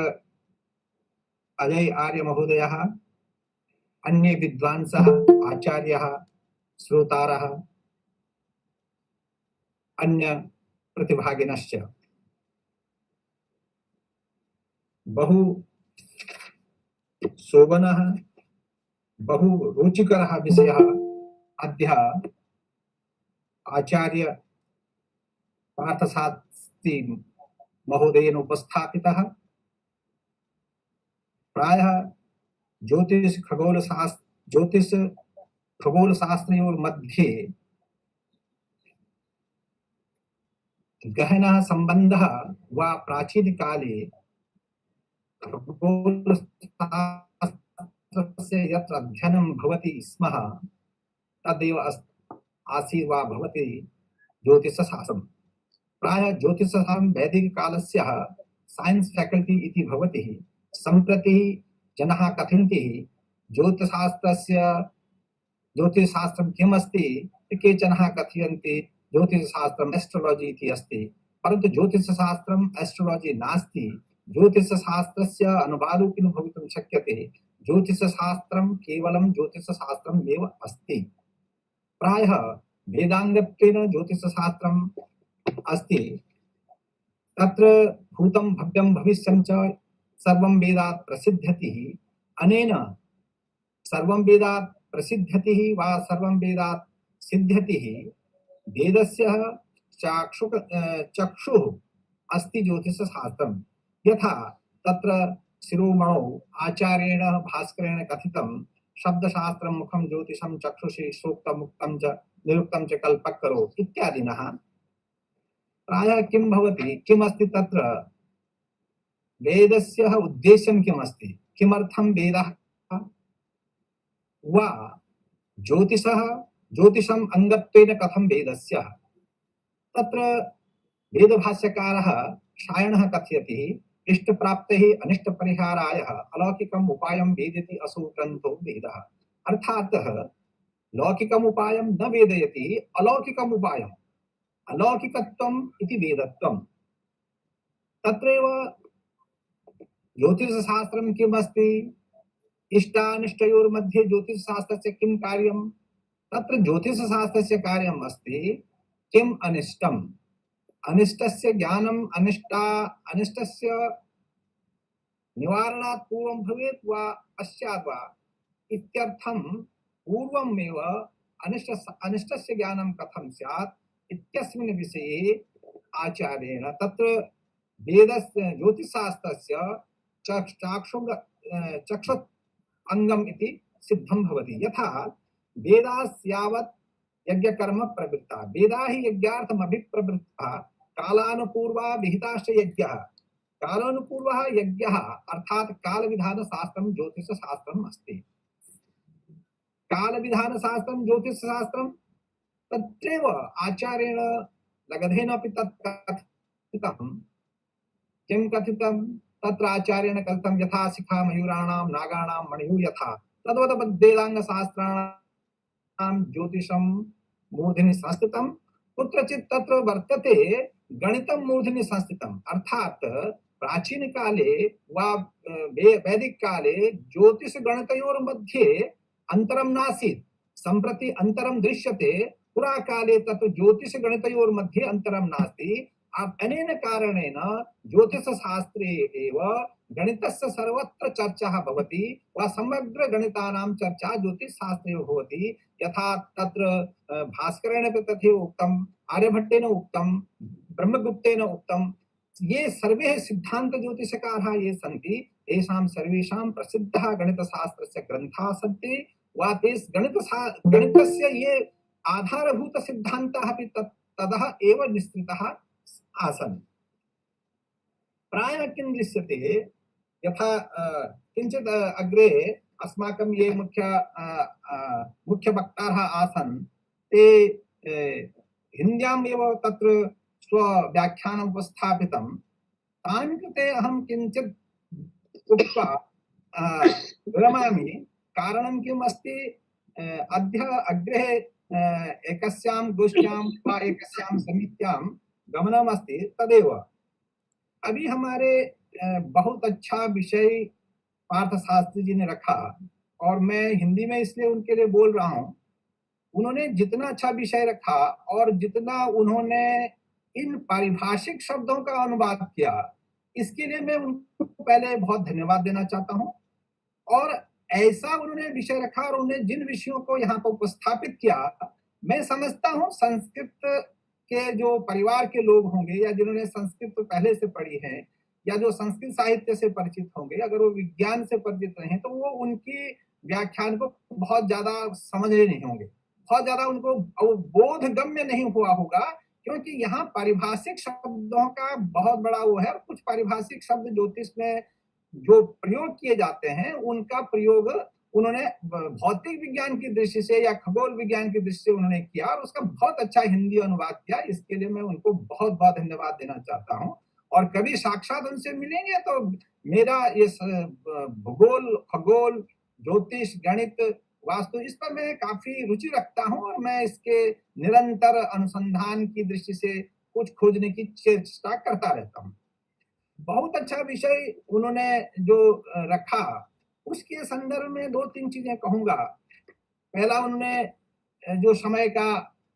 अजय आर्य महोदयः अन्ये विद्वांसः आचार्यः श्रोतारः अन्य प्रतिभागिनश्च बहु शोभनः बहु रुचिकरः विषयः अद्य आचार्य पार्थसारथी महोदयेन उपस्थापितः। प्रायः ज्योतिष खगोलशास्त्रयोर्मध्ये गहनः संबंधः वा प्राचीन काले खगोलशास्त्रस्य यत्र अध्ययनं भवति स्म तदेव आसीत् वा भवति ज्योतिषशास्त्रम्। प्रायः ज्योतिषशास्त्रं वैदिककालस्य साइंस फैकल्टी इति भवति। सम्प्रति जनाः कथयन्ति ज्योतिषशास्त्रं किम् अस्ति, केचन कथयन्ति ज्योतिषशास्त्रम् एस्ट्रोलॉजी इति अस्ति, परन्तु ज्योतिषशास्त्रम् एस्ट्रोलॉजी नास्ति। ज्योतिषशास्त्रस्य अनुवादोऽपि न भवितुं शक्यते। ज्योतिषशास्त्रं केवलं ज्योतिषशास्त्रम् एव अस्ति। प्रायः वेदांगत्वेन ज्योतिषशास्त्रम् अस्ति। तत्र भूतं भव्यं भविष्यं च सर्वं वेदात् प्रसिद्ध्यति। अनेन सर्वं वेदात् प्रसिद्ध्यति वा सर्वं वेदात् सिद्ध्यति। वेदस्य चक्षुः अस्ति ज्योतिषशास्त्रम्। यथा तत्र शिरोमणौ आचार्येण भास्करेण कथितं शब्दशास्त्रं मुखं ज्योतिषं चक्षुषी सूक्तं मुक्तं च निरुक्तं च कल्पकरो इत्यादिनः। प्रायः किं भवति, किमस्ति तत्र वेदस्य उद्देश्यं किमस्ति, किमर्थं वेदः वा ज्योतिषम् अंगत्वेन कथं वेदस्य। तत्र वेदभाष्यकारः सायणः कथयति इष्टप्राप्तेः अनिष्टपरिहाराय अलौकिकम् उपायं वेदति असौ ग्रन्थो वेदः। अर्थात् लौकिकम् उपायं न वेदयति, अलौकिकम् उपायम्, अलौकिकत्वम् इति वेदत्वम्। तत्रैव ज्योतिषशास्त्रं किम् अस्ति, इष्टानिष्टयोर्मध्ये ज्योतिषशास्त्रस्य किं कार्यं। तत्र ज्योतिषशास्त्रस्य कार्यम् अस्ति किम् अनिष्टम्, अनिष्टस्य ज्ञानम्, अनिष्टस्य निवारणात् पूर्वं भवेत् वा पश्चात् वा इत्यर्थं पूर्वमेव अनिष्टस्य ज्ञानं कथं स्यात् इत्यस्मिन् विषये आचार्येण तत्र वेदस्य ज्योतिषशास्त्रस्य चक्षु अंगम् इति सिद्धं भवति। यथा वेदास् यावत् यज्ञ कर्म प्रवृत्ता वेदा हि यज्ञार्थम अभिप्रवृत्ता कालानुपूर्वा विहिताश्च यज्ञः कालानुपूर्वः यज्ञः अर्थात काल विधान शास्त्रम ज्योतिष शास्त्रम अस्ति काल विधान शास्त्रम ज्योतिष शास्त्रम तत्रैव आचार्येण लगधेनापि तत् कथितं किं कथितं तत्र आचार्येण कथितं यथा शिखा मयूराणां नागाणां मणिः यथा तद्वत् वेदांग शास्त्राणां ज्योतिषं मूर्धनि संस्थितं कुत्रचित् तत्र वर्तते गणितं मूर्धनि संस्थितम् अर्थात प्राचीन काले वा वैदिक काले ज्योतिष गणितयोर् मध्ये अंतरं नासीत् सम्प्रति अंतरं दृश्यते पुरा काले तत् ज्योतिष गणितयोर् मध्ये अंतरं नास्ति अनेन कारणेन ज्योतिष शास्त्रे एव गणितस्य सर्वत्र चर्चा भवति वा समग्र गणितानां चर्चा ज्योतिष शास्त्रे भवति यथा तत्र भास्करेण तथैव उक्तम् आर्यभट्टेन उक्तं ब्रह्मगुप्तेन उक्तं ये सर्वे सिद्धांत ज्योतिषकाराः ये सन्ति तेषां सर्वेषां प्रसिद्धः गणितशास्त्रस्य ग्रन्थाः सन्ति वा ते गणितस्य ये आधारभूत सिद्धान्ताः अपि ततः एव निश्चिताः आसन् प्रायः किं दृश्यते यथा किञ्चित् अग्रे अस्माकं ये मुख्य वक्तारः आसन् ते हिन्द्याम् एव तत्र स्वव्याख्यानम् उपस्थापितं तान् कृते अहं किञ्चित् उक्त्वा विरमामि कारणं किम् अस्ति अद्य अग्रे एकस्यां गोष्ठ्यां वा एकस्यां समित्यां गमनम् अस्ति तदेव अभी हमारे बहुत अच्छा विषय पार्थ शास्त्री जी ने रखा और मैं हिंदी में इसलिए उनके लिए बोल रहा हूँ उन्होंने जितना अच्छा विषय रखा और जितना उन्होंने इन पारिभाषिक शब्दों का अनुवाद किया इसके लिए मैं उनको पहले बहुत धन्यवाद देना चाहता हूँ और ऐसा उन्होंने विषय रखा और उन्होंने जिन विषयों को यहाँ पर उपस्थापित किया मैं समझता हूँ संस्कृत के जो परिवार के लोग होंगे या जिन्होंने संस्कृत पहले से पढ़ी है या जो संस्कृत साहित्य से परिचित होंगे अगर वो विज्ञान से परिचित रहे तो वो उनकी व्याख्यान को बहुत ज्यादा समझ रहे नहीं होंगे बहुत ज्यादा उनको बोधगम्य नहीं हुआ होगा क्योंकि यहाँ पारिभाषिक शब्दों का बहुत बड़ा वो है और कुछ पारिभाषिक शब्द ज्योतिष में जो प्रयोग किए जाते हैं उनका प्रयोग उन्होंने भौतिक विज्ञान की दृष्टि से या खगोल विज्ञान की दृष्टि से उन्होंने किया और उसका बहुत अच्छा हिंदी अनुवाद किया इसके लिए मैं उनको बहुत बहुत धन्यवाद देना चाहता हूँ और कभी साक्षात उनसे मिलेंगे तो मेरा ये भूगोल खगोल ज्योतिष गणित वास्तु इस पर मैं काफी रुचि रखता हूँ और मैं इसके निरंतर अनुसंधान की दृष्टि से कुछ खोजने की चेष्टा करता रहता हूँ बहुत अच्छा विषय उन्होंने जो रखा उसके संदर्भ में 2-3 चीजें कहूंगा पहला उन्होंने जो समय का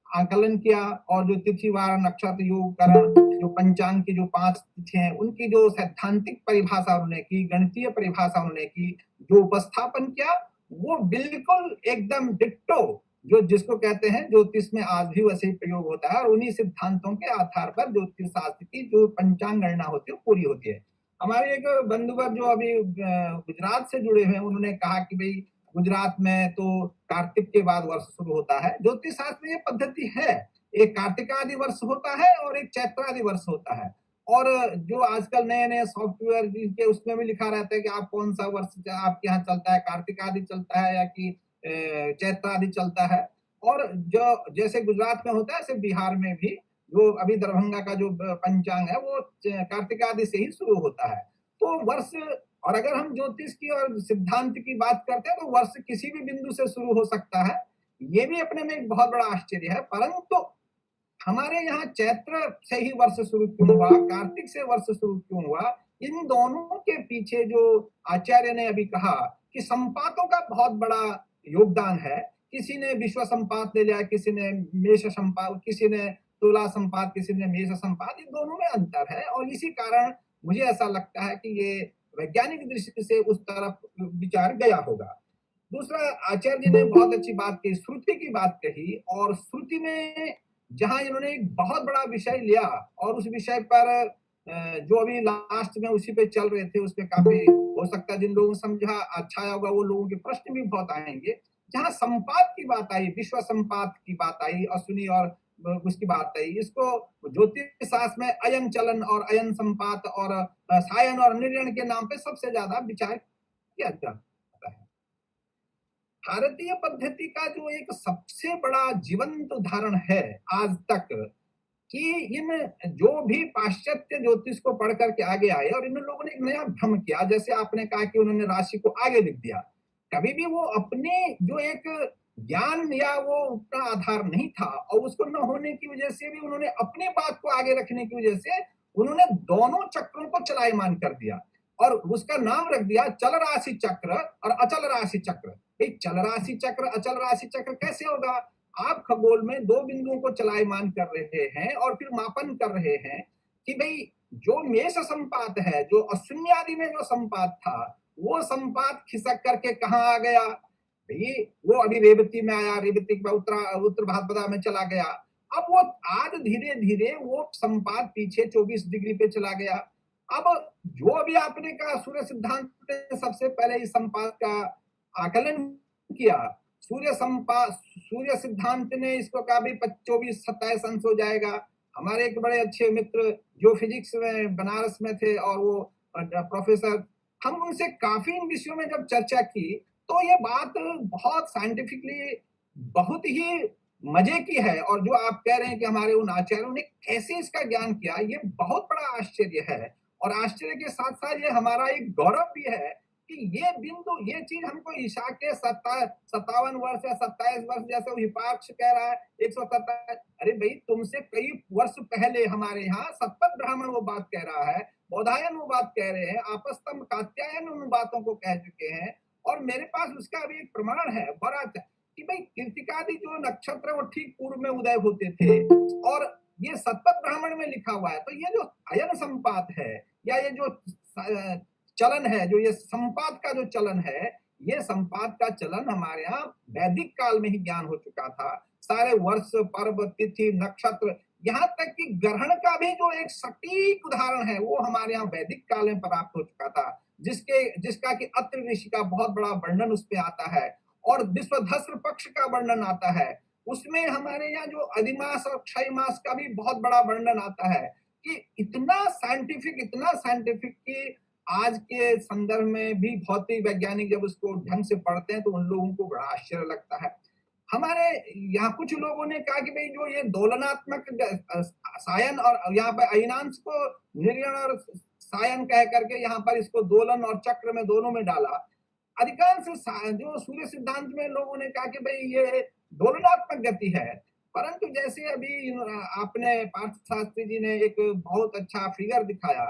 आकलन किया और जो तिथिवार नक्षत्र योग करण जो पंचांग की जो 5 तिथि हैं उनकी जो सैद्धांतिक परिभाषा उन्होंने की गणितीय परिभाषा उन्होंने की जो उपस्थापन किया वो बिल्कुल एकदम डिट्टो जो जिसको कहते हैं ज्योतिष में आज भी वैसे ही प्रयोग होता है और उन्हीं सिद्धांतों के आधार पर ज्योतिष शास्त्र की जो पंचांग गणना होती है पूरी होती है हमारे एक बंधुवर जो अभी गुजरात से जुड़े हुए हैं उन्होंने कहा कि भाई गुजरात में तो कार्तिक के बाद वर्ष शुरू होता है ज्योतिष शास्त्र में ये पद्धति है एक कार्तिकादि वर्ष होता है और एक चैत्रादि वर्ष होता है और जो आजकल नए नए सॉफ्टवेयर के उसमें भी लिखा रहता है कि आप कौन सा वर्ष आपके यहाँ चलता है कार्तिकादि चलता है या कि चैत्रादि चलता है और जो जैसे गुजरात में होता है ऐसे बिहार में भी जो अभी दरभंगा का जो पंचांग है वो कार्तिकादि से ही शुरू होता है तो वर्ष और अगर हम ज्योतिष की और सिद्धांत की बात करते हैं तो वर्ष किसी भी बिंदु से शुरू हो सकता है ये भी अपने में एक बहुत बड़ा आश्चर्य है परंतु हमारे यहाँ चैत्र से ही वर्ष शुरू क्यों हुआ कार्तिक से वर्ष शुरू क्यों हुआ इन दोनों के पीछे जो आचार्य ने अभी कहा कि संपातों का बहुत बड़ा योगदान है किसी ने विश्व संपात ले लिया किसी ने मेष संपात किसी ने तुला संपात किसी ने मेष संपात इन दोनों में अंतर है और इसी कारण मुझे ऐसा लगता है कि ये वैज्ञानिक दृष्टि से उस तरफ विचार गया होगा दूसरा आचार्य जी ने बहुत अच्छी बात कही श्रुति की बात कही और श्रुति में जहां इन्होंने एक बहुत बड़ा विषय लिया और उस विषय पर जो अभी लास्ट में उसी पे चल रहे थे उस पे काफी हो सकता है जिन लोगों ने समझा अच्छा होगा वो लोगों के प्रश्न भी बहुत आएंगे जहां संपात की बात आई, विश्व संपात की बात आई, अश्विनी और उसकी बात आई, इसको ज्योतिष शास्त्र में अयन चलन और अयन संपात और सायन और निर्यण के नाम पे सबसे ज्यादा विचार किया जाता है। भारतीय पद्धति का जो एक सबसे बड़ा जीवंत उदाहरण है आज तक कि इन जो भी पाश्चात्य ज्योतिष को पढ़ करके आगे आए और इन लोगों ने एक नया भ्रम किया, जैसे आपने कहा कि उन्होंने राशि को आगे लिख दिया, कभी भी वो अपने जो एक ज्ञान या वो उतना आधार नहीं था और उसको न होने की वजह से भी उन्होंने अपनी बात को आगे रखने की वजह से उन्होंने दोनों चक्रों को चलायमान कर दिया और उसका नाम रख दिया चल राशि चक्र और अचल राशि चक्र। चल राशि चक्र अचल राशि चक्र कैसे होगा? आप खगोल में दो बिंदुओं को चलायमान कर रहे हैं और फिर मापन कर रहे हैं कि भाई जो मेष संपात है, जो अश्विनी आदि में जो संपात था, वो संपात खिसक करके कहाँ आ गया? भाई वो अभी रेवती में आया, रेवती के बाद उत्तर भाद्रपदा में चला गया। अब वो आज धीरे धीरे वो संपात पीछे 24 डिग्री पे चला गया। अब जो अभी आपने कहा सूर्य सिद्धांत ने सबसे पहले इस संपात का आकलन किया, सूर्य सिद्धांत ने इसको कहा भी 24-27 अंश हो जाएगा। हमारे एक बड़े अच्छे मित्र जो फिजिक्स में बनारस में थे और वो प्रोफेसर, हम उनसे काफी इन विषयों में जब चर्चा की तो ये बात बहुत साइंटिफिकली बहुत ही मजे की है। और जो आप कह रहे हैं कि हमारे उन आचार्यों ने कैसे इसका ज्ञान किया, ये बहुत बड़ा आश्चर्य है। और आश्चर्य के साथ साथ ये हमारा एक गौरव भी है कि ये बिंदु, ये चीज हमको ईशा के 57 वर्ष या 27 वर्ष, जैसे हिपार्क्ष कह रहा है 127, अरे भाई तुमसे कई वर्ष पहले हमारे यहाँ सतपथ ब्राह्मण वो बात कह रहा है, बौधायन वो बात कह रहे हैं, आपस्तंभ कात्यायन उन बातों को कह चुके हैं। और मेरे पास उसका भी एक प्रमाण है बड़ा कि भाई कृतिकादि जो नक्षत्र वो ठीक पूर्व में उदय होते थे और ये सतपथ ब्राह्मण में लिखा हुआ है। तो ये जो अयन संपात है या ये जो चलन है, जो ये संपात का जो चलन है, ये संपात का चलन हमारे यहाँ वैदिक काल में ही ज्ञान हो चुका था। सारे वर्ष, पर्व, तिथि, नक्षत्र, यहाँ तक कि ग्रहण का भी जो एक सटीक उदाहरण है वो हमारे यहाँ वैदिक काल में प्राप्त हो चुका था, जिसका कि अत्रि ऋषि का बहुत बड़ा वर्णन उसमें आता है और विश्वधस्र पक्ष का वर्णन आता है। उसमें हमारे यहाँ जो अधिमास और क्षय मास का भी बहुत बड़ा वर्णन आता है कि इतना साइंटिफिक कि आज के संदर्भ में भी भौतिक वैज्ञानिक जब उसको ढंग से पढ़ते हैं तो उन लोगों को बड़ा आश्चर्य लगता है। हमारे यहाँ कुछ लोगों ने कहा कि भाई जो ये दोलनात्मक सायन और यहाँ पर अयनांश को निर्यण और सायन कह करके यहाँ पर इसको दोलन और चक्र में दोनों में डाला। अधिकांश जो सूर्य सिद्धांत में लोगों ने कहा कि भाई ये दोलनात्मक गति है, परंतु जैसे अभी आपने पार्थ शास्त्री जी ने एक बहुत अच्छा फिगर दिखाया,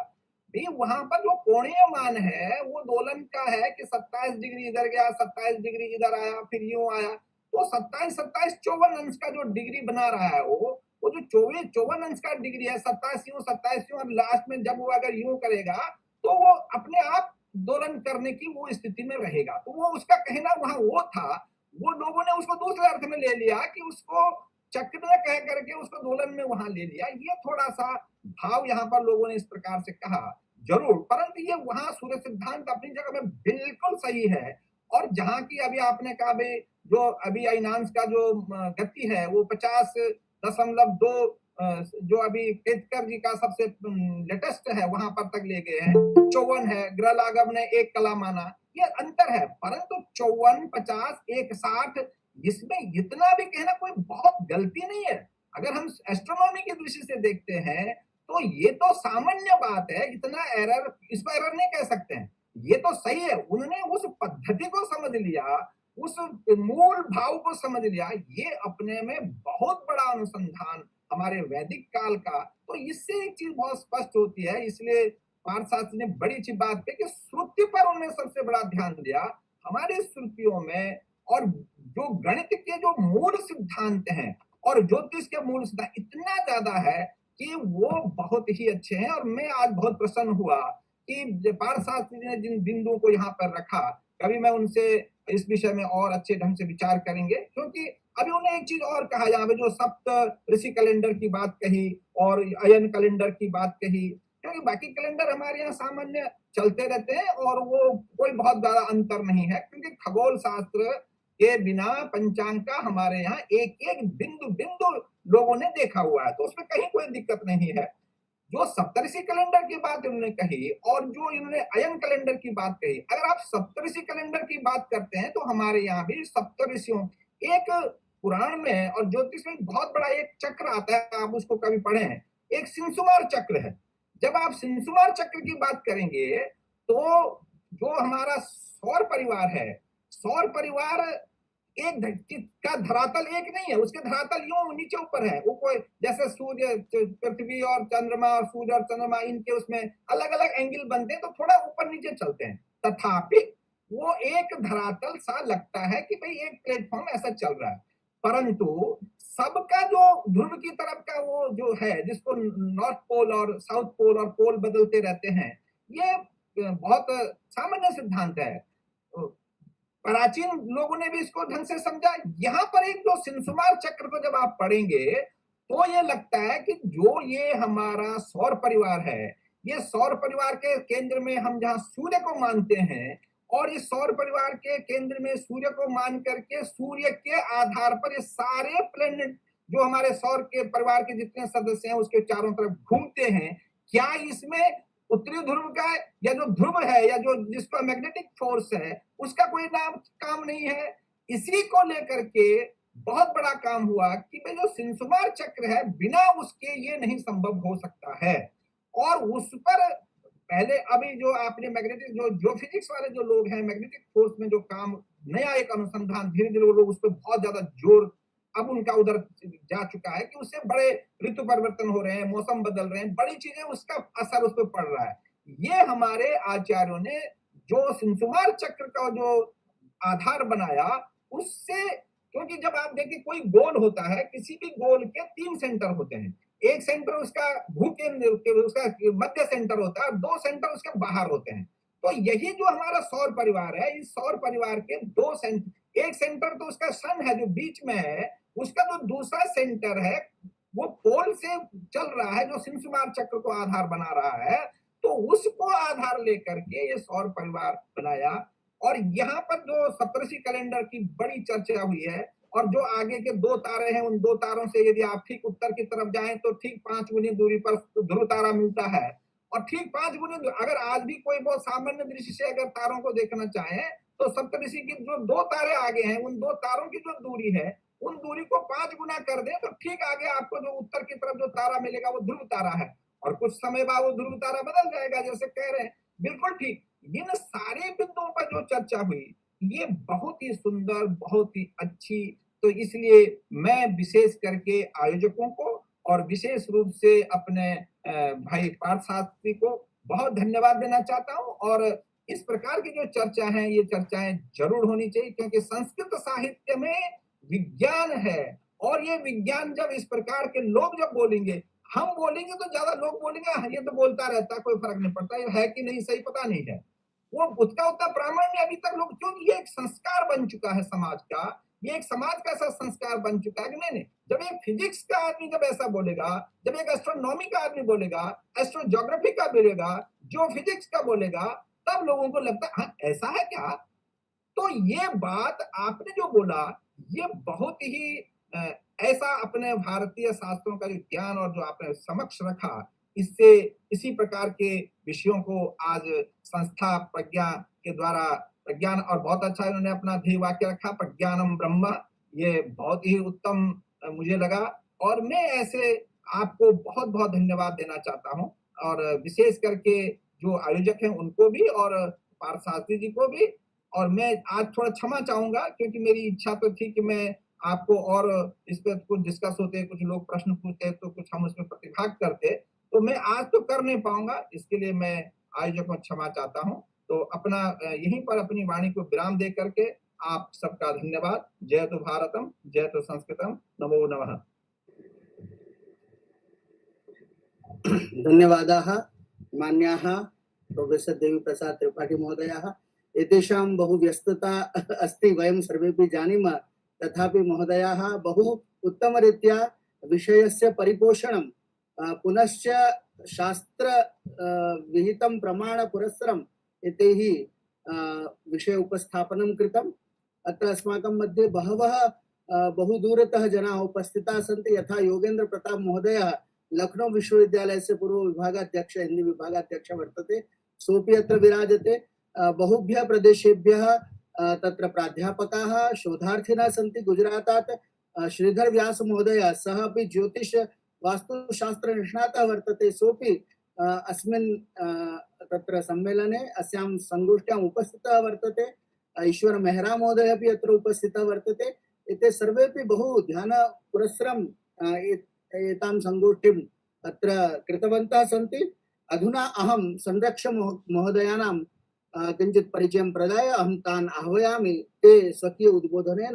भाई वहां पर जो कोणीय मान है वो दोलन का है कि 27 डिग्री इधर गया, 27 डिग्री इधर आया, फिर यूं आया, तो 27 54 अंश का जो डिग्री बना रहा है वो जो 54 अंश का डिग्री है, 27 यूं और लास्ट में जब वो अगर यूं करेगा तो वो अपने आप दोलन करने की वो स्थिति में रहेगा। तो वो उसका कहना वहां वो था, वो लोगों ने उसको दूसरे अर्थ में ले लिया कि उसको चक्र में कह करके उसको दोलन में वहां ले लिया। ये थोड़ा सा भाव यहाँ पर लोगों ने इस प्रकार से कहा जरूर, परंतु ये वहां सूर्य सिद्धांत अपनी जगह में बिल्कुल सही है। और जहां की अभी आपने कहा भाई जो अभी अयनांश का जो गति है वो 50.2 जो अभी केतकर जी का सबसे लेटेस्ट है वहां पर तक ले गए हैं, 54 है, ग्रह लागम ने 1 कला माना, ये अंतर है। परंतु 54, 50, 160 इसमें इतना भी कहना कोई बहुत गलती नहीं है। अगर हम एस्ट्रोनॉमी की दृष्टि से देखते हैं तो ये तो सामान्य बात है, इतना एरर, इसको एरर नहीं कह सकते हैं, ये तो सही है। उन्होंने उस पद्धति को समझ लिया, उस मूल भाव को समझ लिया, ये अपने में बहुत बड़ा अनुसंधान हमारे वैदिक काल का। तो इससे एक चीज बहुत स्पष्ट होती है, इसलिए पार्थ शास्त्री ने बड़ी अच्छी बात कही कि श्रुति पर उन्होंने सबसे बड़ा ध्यान दिया। हमारे श्रुतियों में और जो गणित के जो मूल सिद्धांत हैं और ज्योतिष के मूल सिद्धांत इतना ज्यादा है कि वो बहुत ही अच्छे हैं। और मैं आज बहुत प्रसन्न हुआ कि पार्थ शास्त्री ने जिन बिंदुओं को यहाँ पर रखा, कभी मैं उनसे इस विषय में और अच्छे ढंग से विचार करेंगे, क्योंकि अभी उन्होंने एक चीज और कहा यहाँ पे, जो सप्त ऋषि कैलेंडर की बात कही और अयन कैलेंडर की बात कही, क्योंकि बाकी कैलेंडर हमारे यहाँ सामान्य चलते रहते हैं और वो कोई बहुत ज्यादा अंतर नहीं है, क्योंकि खगोल शास्त्र के बिना पंचांग का हमारे यहाँ एक एक बिंदु बिंदु लोगों ने देखा हुआ है, तो उसमें कहीं कोई दिक्कत नहीं है। जो सप्तऋषि कैलेंडर की बात इन्होंने कही और जो इन्होंने अयन कैलेंडर की बात कही, अगर आप सप्तऋषि कैलेंडर की बात करते हैं तो हमारे यहाँ भी सप्तऋषियों, एक पुराण में और ज्योतिष में बहुत बड़ा एक चक्र आता है, आप उसको कभी पढ़े हैं, एक सिंसुमार चक्र है। जब आप सिंसुमार चक्र की बात करेंगे तो जो हमारा सौर परिवार है, सौर परिवार एक का धरातल एक नहीं है, उसके धरातल यूं नीचे ऊपर है, वो कोई जैसे सूर्य, पृथ्वी और चंद्रमा और सूर्य और चंद्रमा, इनके उसमें अलग अलग एंगल बनते हैं तो थोड़ा ऊपर नीचे चलते हैं, तथापि वो एक धरातल सा लगता है कि भाई एक प्लेटफॉर्म ऐसा चल रहा है। परंतु सबका जो ध्रुव की तरफ का वो जो है, जिसको नॉर्थ पोल और साउथ पोल और पोल बदलते रहते हैं, ये बहुत सामान्य सिद्धांत है। प्राचीन लोगों ने भी इसको ढंग से समझा। यहाँ पर एक जो सिंसुमार चक्र को जब आप पढ़ेंगे तो ये लगता है कि जो ये हमारा सौर परिवार है, ये सौर परिवार के केंद्र में हम जहाँ सूर्य को मानते हैं, और इस सौर परिवार के केंद्र में सूर्य को मान करके सूर्य के आधार पर ये सारे प्लेनेट जो हमारे सौर के परिवार के जितने सदस्य हैं उसके चारों तरफ घूमते हैं। क्या इसमें उत्तरी ध्रुव का या जो ध्रुव है या जो जिसका मैग्नेटिक फोर्स है उसका कोई काम नहीं है? इसी को लेकर के बहुत बड़ा काम हुआ कि भाई जो सिंसुमार चक्र है, बिना उसके ये नहीं संभव हो सकता है। और उस पर पहले अभी जो आपने मैग्नेटिक जो फिजिक्स वाले जो लोग हैं, मैग्नेटिक फोर्स में जो काम, नया एक अनुसंधान, धीरे धीरे वो लोग उस पर बहुत ज्यादा जोर अब उनका उधर जा चुका है कि उससे बड़े ऋतु परिवर्तन हो रहे हैं, मौसम बदल रहे हैं, बड़ी चीजें, उसका असर उस पर पड़ रहा है। ये हमारे आचार्यों ने जो सिंसुमार चक्र का जो आधार बनाया, उससे, क्योंकि जब आप देखिए कोई गोल होता है, किसी भी गोल के 3 सेंटर होते हैं, एक सेंटर उसका भूकेंद्र, उसका मध्य सेंटर होता है, 2 सेंटर उसके बाहर होते हैं। तो यही जो हमारा सौर परिवार है, इस सौर परिवार के 2 सेंटर, एक सेंटर तो उसका सन है जो बीच में है, उसका जो दूसरा सेंटर है वो पोल से चल रहा है, जो सिंसुमार चक्र को आधार बना रहा है, तो उसको आधार लेकर के ये सौर परिवार बनाया। और यहाँ पर जो सप्तऋषि कैलेंडर की बड़ी चर्चा हुई है, और जो आगे के 2 तारे हैं, उन 2 तारों से यदि आप ठीक उत्तर की तरफ जाएं तो ठीक 5 गुनी दूरी पर ध्रुव तारा मिलता है, और ठीक 5 गुनी, अगर आज भी कोई बहुत सामान्य दृष्टि से अगर तारों को देखना चाहे तो सप्तऋषि की जो 2 तारे आगे हैं, उन 2 तारों की जो दूरी है, उन दूरी को 5 गुना कर दे तो ठीक आगे आपको जो उत्तर की तरफ जो तारा मिलेगा वो ध्रुव तारा है, और कुछ समय बाद वो ध्रुव तारा बदल जाएगा, जैसे कह रहे हैं, बिल्कुल ठीक। इन सारे बिंदुओं पर जो चर्चा हुई, ये बहुत ही सुंदर, बहुत ही अच्छी। तो इसलिए मैं विशेष करके आयोजकों को और विशेष रूप से अपने भाई पार्थ शास्त्री को बहुत धन्यवाद देना चाहता हूँ। और इस प्रकार की जो चर्चा है, ये चर्चाएं जरूर होनी चाहिए, क्योंकि संस्कृत साहित्य में विज्ञान है, और ये विज्ञान जब इस प्रकार के लोग जब बोलेंगे, हम बोलेंगे तो ज्यादा लोग बोलेंगे ये तो बोलता रहता है, कोई फर्क नहीं पड़ता, ये है कि नहीं सही पता नहीं है, वो उसका उतना प्रामाण्य अभी तक लोग, क्योंकि ये एक संस्कार बन चुका है समाज का, ये एक समाज का ऐसा संस्कार बन चुका है कि नहीं, जब एक फिजिक्स का आदमी जब ऐसा बोलेगा, जब एक एस्ट्रोनॉमी का आदमी बोलेगा, एस्ट्रोजोग्राफी का बोलेगा, जो फिजिक्स का बोलेगा, तब लोगों को लगता है हाँ ऐसा है क्या। तो ये बात आपने जो बोला, ये बहुत ही ऐसा अपने भारतीय शास्त्रों का जो ज्ञान और जो आपने समक्ष रखा, इससे इसी प्रकार के विषयों को आज संस्था प्रज्ञा के द्वारा, प्रज्ञान, और बहुत अच्छा इन्होंने अपना ध्येय वाक्य रखा, प्रज्ञानम ब्रह्म, ये बहुत ही उत्तम मुझे लगा। और मैं ऐसे आपको बहुत बहुत धन्यवाद देना चाहता हूँ, और विशेष करके जो आयोजक हैं उनको भी, और पार्थ शास्त्री जी को भी। और मैं आज थोड़ा क्षमा चाहूंगा, क्योंकि मेरी इच्छा तो थी कि मैं आपको और इस पर कुछ डिस्कस होते, कुछ लोग प्रश्न पूछते तो कुछ हम उसमें प्रतिभाग करते, तो मैं आज तो कर नहीं पाऊंगा, इसके लिए मैं आयोजक को क्षमा चाहता हूँ। तो अपना यहीं पर अपनी वाणी को विराम दे करके आप सबका धन्यवाद। जय तो भारतम, जय तो संस्कृतम, नमो नमः। धन्यवादाः मान्याः प्रोफेसर देवीप्रसाद त्रिपाठी महोदयाः। एतेषां बहु व्यस्तता अस्ति, वयं सर्वेपि जानीमः, तथापि महोदयाः बहु उत्तमरीत्या विषयस्य परिपोषणं पुनश्च शास्त्र विहितं प्रमाण पुरस्सरम् एतैः विषय उपस्थापनं कृतं। अत्र अस्माकं मध्ये बहवः बहुदूरतः जनाः उपस्थिताः सन्ति। यथा योगेन्द्र प्रताप महोदयः लखनऊ विश्वविद्यालयस्य पूर्वविभागाध्यक्ष हिंदी विभागाध्यक्ष वर्तते, सोऽपि अत्र विराजते। बहुभ्यः प्रदेशेभ्यः तत्र प्राध्यापकाः शोधार्थिनः सन्ति गुजरातात्। श्रीधर व्यास महोदयः सः अपि ज्योतिष वास्तुशास्त्र निष्णातः वर्तते, सोऽपि अस्मिन् तत्र सम्मेलने अस्यां संगोष्ठ्याम् उपस्थितः वर्तते। ईश्वर मेहरा महोदयः अपि अत्र उपस्थितः वर्तते। एते सर्वेपि बहु ध्यानपुरस्सरं एतां संगोष्ठीम् अत्र कृतवन्तः सन्ति। अधुना अहं संरक्ष महोदयानां किञ्चित् परिचयं प्रदाय अहं तान् आह्वयामि, ते स्वकीय उद्बोधनेन।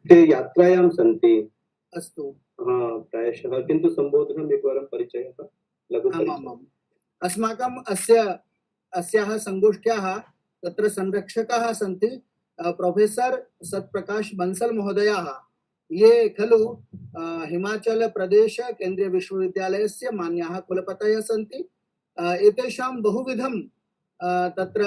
ते यात्रायां सन्ति। अस्तु। प्रायशः, किन्तु सम्बोधनम् एकवारं परिचयः लघु परिचयः। अस्माकम् अस्याः संगोष्ठ्याः तत्र संरक्षकाः सन्ति प्रोफेसर सत्प्रकाश बंसल महोदयाः। ये खलु हिमाचल प्रदेश केंद्रीय विश्वविद्यालयस्य मान्याः कुलपतयः सन्ति। एतेषां बहुविधं तत्र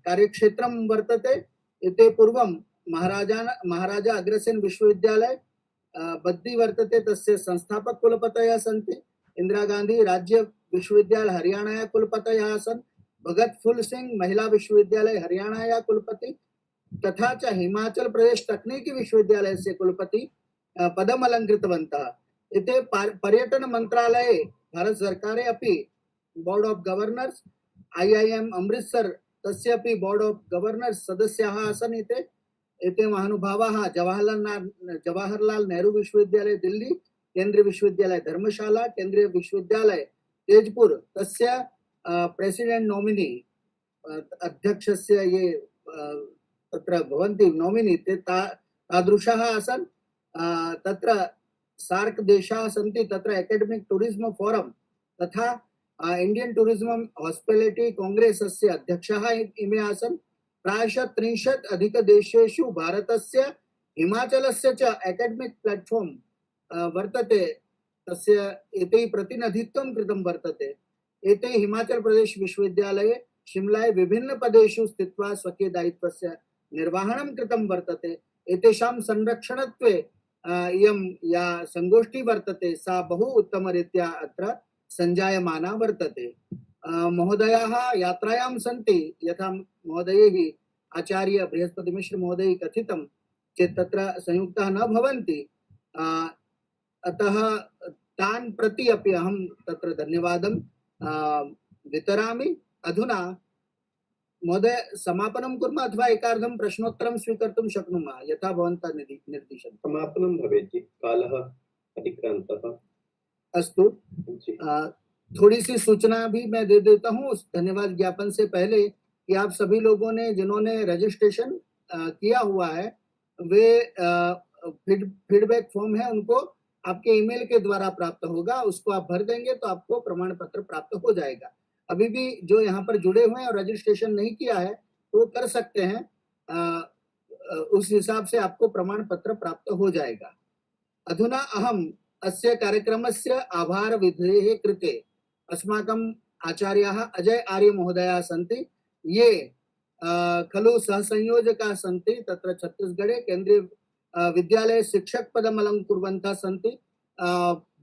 कार्यक्षेत्रं वर्तते। एते पूर्वं महाराजा अग्रसेन विश्वविद्यालय बद्दी वर्तते, तस्य संस्थापक कुलपतयः सन्ति। इंदिरा गांधी राज्य विश्वविद्यालय हरियाणाया कुलपतयः आसन्। भगत फूल सिंह महिला विश्वविद्यालय हरियाणाया कुलपति, तथा च हिमाचल प्रदेश तकनीकी विश्वविद्यालयस्य कुलपति पदम् अलङ्कृतवन्तः। एते पर्यटन मंत्रालये भारत सर्वकारे अपि board of governors, IIM Amritsar तस्य अपि बोर्ड ऑफ गवर्नर्स सदस्याः आसन्। एते महानुभावाः जवाहरलाल नेहरू विश्वविद्यालय दिल्ली, केंद्रीय विश्वविद्यालय धर्मशाला, केंद्रीय विश्वविद्यालय तेजपुर तस्य प्रेसिडेंट नॉमिनी अध्यक्षस्य ये तत्र भवन्ति नॉमिनी, ते तादृशाः आसन्। तत्र सार्क देशाः सन्ति, तत्र एकेडमिक टूरिज्म फोरम तथा इंडियन टूरिज्म हॉस्पिटैलिटी कांग्रेस अस्य अध्यक्षः इमे आसन्। प्रायशः 30 अधिक देशेषु भारतस्य हिमाचलस्य च एकेडमिक प्लेटफॉर्म वर्तते, तस्य एते प्रतिनिधित्वं कृतं वर्तते। एते हिमाचल प्रदेश विश्वविद्यालये शिमलाये विभिन्न पदेषु स्थित्वा स्वकीय दायित्वस्य निर्वहणं कृतं वर्तते। एतेषां संरक्षणत्वे इयं या संगोष्ठी वर्तते सा बहु उत्तमरीत्या अत्र सञ्जायमाना वर्तते। महोदयाः यात्रायां सन्ति, यथा महोदयैः आचार्य बृहस्पति मिश्र महोदयैः कथितं चेत् तत्र संयुक्ताः न भवन्ति, अतः तान् प्रति अपि अहं तत्र धन्यवादं वितरामि। अधुना महोदय समापनं कुर्मः अथवा एकार्धं प्रश्नोत्तरं स्वीकर्तुं शक्नुमः, यथा भवन्तः निर्दिशन्ति। समापनं भवेत् जी, कालः अतिक्रान्तः। अस्तु, थोड़ी सी सूचना भी मैं दे देता हूँ उस धन्यवाद ज्ञापन से पहले कि आप सभी लोगों ने जिन्होंने रजिस्ट्रेशन किया हुआ है, वे फीडबैक फॉर्म है उनको आपके ईमेल के द्वारा प्राप्त होगा, उसको आप भर देंगे तो आपको प्रमाण पत्र प्राप्त हो जाएगा। अभी भी जो यहाँ पर जुड़े हुए हैं और रजिस्ट्रेशन नहीं किया है तो वो कर सकते हैं, उस हिसाब से आपको प्रमाण पत्र प्राप्त हो जाएगा। अधुना अहम अस्य कार्यक्रमस्य आभार विधेः कृते अस्माकं आचार्याः अजय आर्य महोदयाः सन्ति। ये खलु सहसंयोजकाः सन्ति, तत्र छत्तीसगढ़े केंद्रीय विद्यालये शिक्षक पदम् अलङ्कुर्वन्तः सन्ति।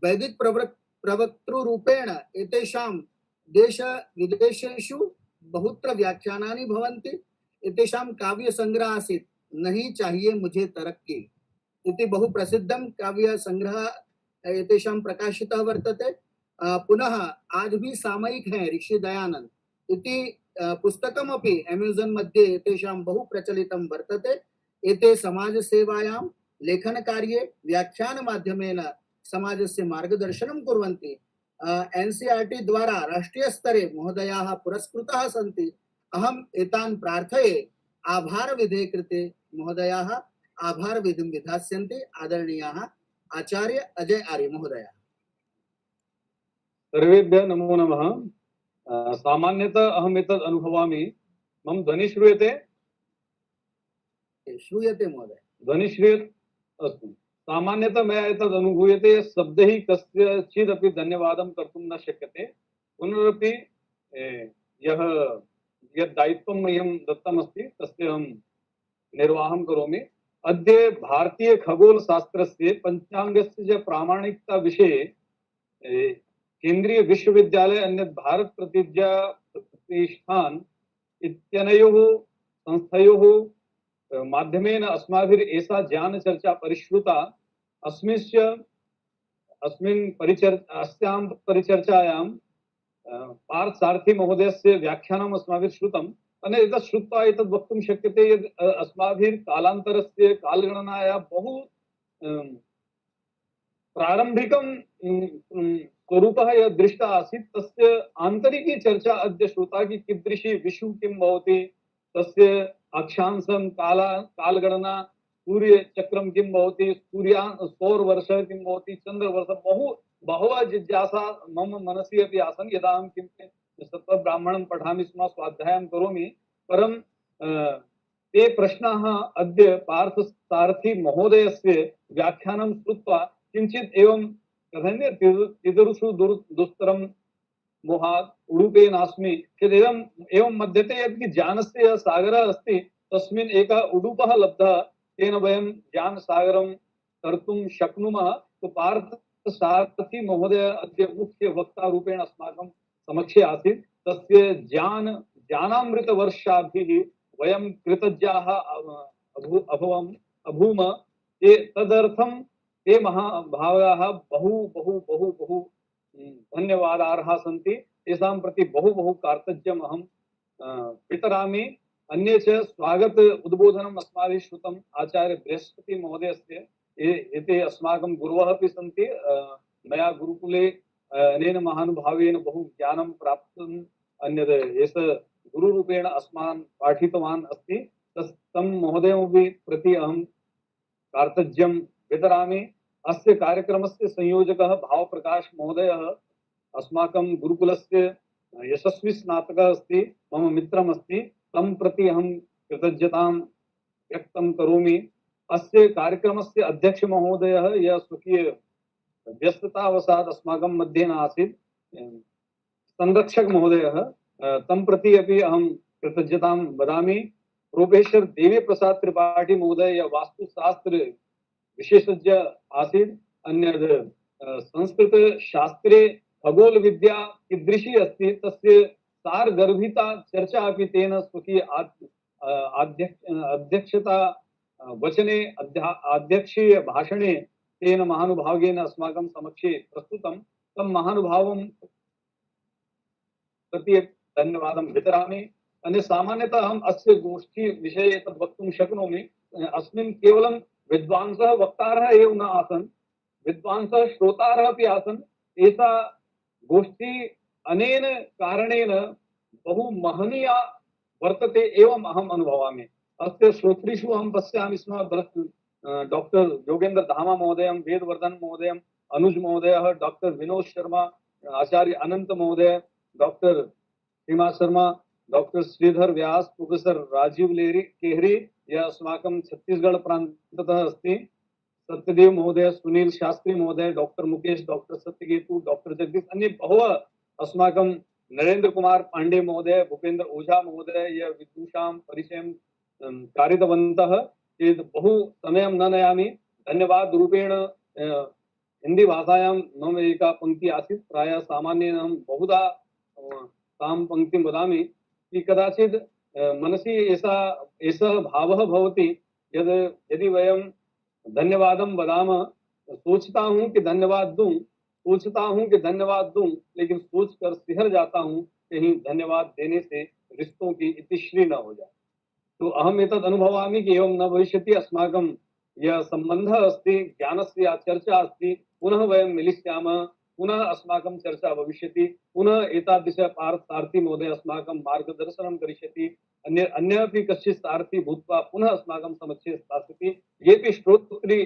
वैदिक प्रवक्तृरूपेण एतेषां देश विदेशेषु बहुत्र व्याख्यानानि भवन्ति। एतेषां काव्य संग्रह आसीत् नहीं चाहिए मुझे तरक्की इति बहु प्रसिद्धं काव्य संग्रह एतेषां प्रकाशितः वर्तते। पुनः आज भी सामयिक है ऋषि दयानंद इति पुस्तकमपि अमेज़न मध्ये एतेषां बहु प्रचलितं वर्तते। एते समाज सेवायां लेखन कार्ये व्याख्यान माध्यमेन समाजस्य मार्गदर्शनं कुर्वन्ति। NCERT द्वारा राष्ट्रीय स्तरे महोदयाः पुरस्कृताः सन्ति। अहम् एतान् प्रार्थये आभार विधेः कृते महोदयाः आभार विधिं विधास्यन्ति। आदरणीयाः आचार्य अजय आर्य महोदय। सर्वेभ्यः नमो नमः। सामान्यतः अहम् एतद् अनुभवामि। मम ध्वनिः श्रूयते? श्रूयते महोदय। ध्वनिः श्रूयते? अस्तु। सामान्यतः मया एतद् अनुभूयते शब्दैः कस्यचिदपि धन्यवादं कर्तुं न शक्यते। पुनरपि यत् दायित्वं मह्यं दत्तमस्ति तस्य अहं निर्वाहं करोमि। अद्य भारतीय खगोल शास्त्रस्य पंचांगस्य च प्रामाणिकता विषये केंद्रीय विश्वविद्यालय अन्यत् भारत प्रतिज्ञा प्रतिष्ठान इत्यनयोः संस्थयोः माध्यमेन अस्माभिः एषा ज्ञानचर्चा परिष्कृता। अस्यां परिचर्चायां पार्थ सारथी महोदयस्य व्याख्यानम् अस्माभिः श्रुतम्। एतत् श्रुत्वा एतत् वक्तुं शक्यते यत् अस्माभिः कालान्तरस्य कालगणनाया बहु प्रारम्भिकं स्वरूपः यत् दृष्टः आसीत् तस्य आन्तरिकी चर्चा अद्य श्रुता कि कीदृशी विषु किं भवति, तस्य अक्षांशं कालगणना, सूर्यचक्रं किं भवति, सौरवर्षः किं भवति, चन्द्रवर्षः, बहवः जिज्ञासा मम मनसि अपि आसन् यदा अहं किं सत्त्वब्राह्मणं पठामि स्म, स्वाध्यायं करोमि। परं ते प्रश्नाः अद्य पार्थ सारथी महोदयस्य व्याख्यानं श्रुत्वा किञ्चित् एवं कथन्ते तिदृशु दुस्तरं मोहात् उडुपे नास्मि चेदेवं एवं मध्यते यत् ज्ञानस्य यः सागरः अस्ति तस्मिन् एकः उडुपः लब्धः, तेन वयं ज्ञानसागरं कर्तुं शक्नुमः। तो पार्थ सारथी महोदय अद्य मुख्य वक्ता रूपेण अस्माकं समक्षे आसीत्। तस्य ज्ञानामृतवर्षाभिः वयं कृतज्ञाः अभूम। तदर्थं ते महाभागाः बहु बहु बहु बहु धन्यवादार्हाः सन्ति। तेषां प्रति बहु बहु कार्तज्ञम् अहं वितरामि। अन्ये च स्वागत उद्बोधनम् अस्माभिः श्रुतम् आचार्य बृहस्पति महोदयस्य। एते अस्माकं गुरवः अपि सन्ति। मया गुरुकुले अनेन महानुभावेन बहु ज्ञानं प्राप्तम्। अन्यद् एष गुरुरूपेण अस्मान् पाठितवान् अस्ति। तं महोदयमपि प्रति अहं कार्तज्ञं वितरामि। अस्य कार्यक्रमस्य संयोजकः भावप्रकाश महोदयः अस्माकं गुरुकुलस्य यशस्वी स्नातकः अस्ति, मम मित्रम् अस्ति। तं प्रति अहं कृतज्ञतां व्यक्तं करोमि। अस्य कार्यक्रमस्य अध्यक्ष महोदयः यः स्वकीय व्यस्ततावशात् अस्माकं मध्ये न आसीत्, संरक्षक महोदयः, तं प्रति अपि अहं कृतज्ञतां वदामि। प्रोफेसर देवी प्रसाद त्रिपाठी महोदय यः वास्तुशास्त्र विशेषज्ञ आसीत्। अन्यद् संस्कृत शास्त्रे खगोल विद्या कीदृशी अस्ति तस्य सारगर्भिता चर्चा अपि तेन स्वकीय अध्यक्षता वचने अध्यक्षीय भाषणे तेन महानुभावेन अस्माकं समक्षे प्रस्तुतं। तं महानुभावं प्रति धन्यवादं वितरामि। अन्यत् सामान्यतः अहम् अस्य गोष्ठी विषये तद् वक्तुं शक्नोमि। अस्मिन् केवलं विद्वांसः वक्तारः एव न आसन्, विद्वांसः श्रोतारः अपि आसन्। एषा गोष्ठी अनेन कारणेन बहु महनीया वर्तते एवम् अहम् अनुभवामि। अस्य श्रोतृषु अहं पश्यामि स्म डॉक्टर योगेंद्र धामा महोदयं, वेदवर्धन महोदयं, अनुज महोदयः, डॉक्टर विनोद शर्मा, आचार्य अनंत महोदय, डॉक्टर सीमा शर्मा, डॉक्टर श्रीधर व्यास, प्रोफेसर राजीव केहरी यह अस्माकं छत्तीसगढ़ प्रान्ततः अस्ति, सत्यदेव महोदय, सुनील शास्त्री महोदय, doctor Mukesh, doctor Satyaketu, doctor Jagdish, अन्य बहवः अस्माकं नरेंद्र कुमार पांडे महोदय, भूपेंद्र ओझा महोदय यह विदुषां परिचयं कारितवन्तः। चेत् बहु समयं न नयामि। धन्यवाद रूपेण हिंदी भाषायां मम एका पंक्ति आसीत्, प्रायः सामान्येन अहं बहुधा तां पंक्तिं वदामि कि कदाचित् मनसि एषः भावः भवति यद् यदि वयं धन्यवादं वदामः, सोचता हूँ कि धन्यवाद दूं, सोचता हूँ कि धन्यवाद दूं, लेकिन सोच कर सिहर जाता हूँ कहीं धन्यवाद देने से रिश्तों की इतिश्री न हो जाए। तो अहम् एतद् अनुभवामि कि एवं न भविष्यति। अस्माकं यः सम्बन्धः अस्ति, ज्ञानस्य या चर्चा अस्ति, पुनः वयं मिलिष्यामः, पुनः अस्माकं चर्चा भविष्यति, पुनः एतादृश पार्थ सारथी महोदय अस्माकं मार्गदर्शनं करिष्यति, अन्यपि कश्चित् सारथी भूत्वा पुनः अस्माकं समक्षे स्थास्यति। येपि श्रोतृ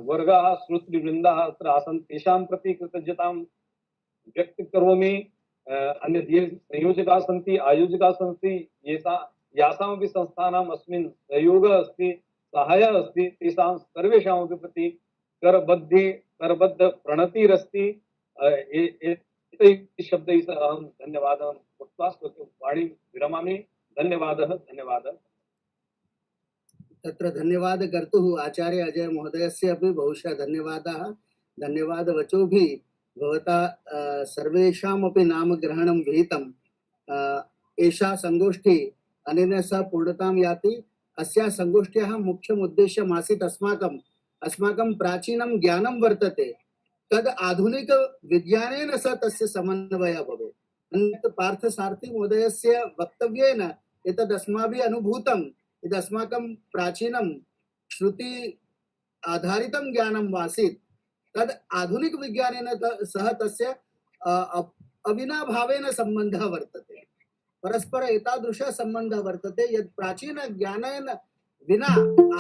वर्गाः, श्रोतृवृन्दाः अत्र आसन्, तेषां प्रति कृतज्ञतां व्यक्त करोमि। अन्यत् ये संयोजकाः सन्ति, आयोजकाः सन्ति, यासामपि संस्थानाम् अस्मिन् सहयोगः अस्ति, सहायः अस्ति, तेषां सर्वेषामपि प्रति करबद्ध प्रणतिरस्ति। एतैः शब्दैः सह अहं धन्यवादं उक्त्वा वाणीं विरमामि। धन्यवादः। तत्र धन्यवाद कर्तुः आचार्य अजय महोदयस्य अपि बहुशः धन्यवादाः। धन्यवादवचोभिः भवता सर्वेषामपि नामग्रहणं विहितम्। एषा संगोष्ठी अनेन सह पूर्णतां याति। अस्याः संगोष्ठ्याः मुख्यम् उद्देश्यमासीत् अस्माकं प्राचीनं ज्ञानं वर्तते तद् आधुनिक विज्ञानेन सह तस्य समन्वयः भवेत्। अन्यत् पार्थसारथी महोदयस्य वक्तव्येन एतद् अस्माभिः अनुभूतं यद् अस्माकं प्राचीनं श्रुति आधारितं ज्ञानं आसीत् तद् आधुनिक विज्ञानेन सह तस्य अविनाभावेन सम्बन्धः वर्तते। परस्पर एतादृशः सम्बन्धः वर्तते यत् प्राचीन ज्ञानेन विना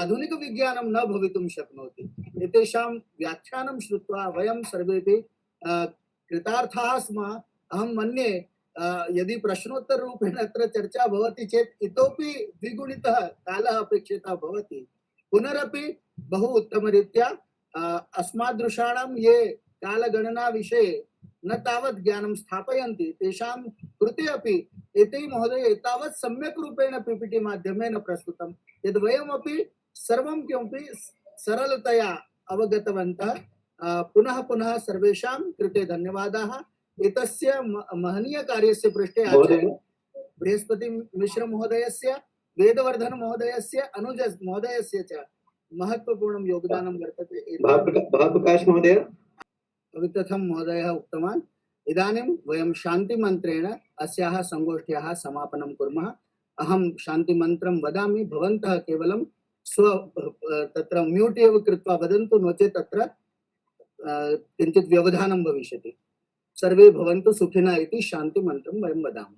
आधुनिक विज्ञानं न भवितुं शक्नोति। एतेषां व्याख्यानं श्रुत्वा वयं सर्वेपि कृतार्थाः स्मः। अहं मन्ये यदि प्रश्नोत्तर रूपेण अत्र चर्चा भवति चेत् इतोपि द्विगुणितः कालः अपेक्षितः भवति। पुनरपि बहु उत्तमरीत्या अस्मादृशाणां ये कालगणना विषये न तावत् ज्ञानं स्थापयन्ति तेषां कृते अपि एते महोदय एतावत् सम्यक् रूपेण पीपीटी माध्यमेन प्रस्तुतं यद् वयमपि सर्वं किमपि सरलतया अवगतवन्तः। पुनः पुनः सर्वेषां कृते धन्यवादाः। एतस्य महनीय कार्यस्य पृष्ठे आचार्य बृहस्पति मिश्र महोदयस्य, वेदवर्धन महोदयस्य, अनुज महोदयस्य च महत्वपूर्णं योगदानं वर्तते। भावप्रकाश महोदय। पवित्रथं महोदयः उक्तवान् इदानीं वयं शान्तिमन्त्रेण अस्याः संगोष्ठ्याः समापनं कुर्मः। अहं शान्तिमन्त्रं वदामि, भवन्तः केवलं तत्र म्यूट् एव कृत्वा वदन्तु, नो चेत् तत्र किञ्चित् व्यवधानं भविष्यति। सर्वे भवन्तु सुखिनः इति शान्तिमन्त्रं वयं वदामः।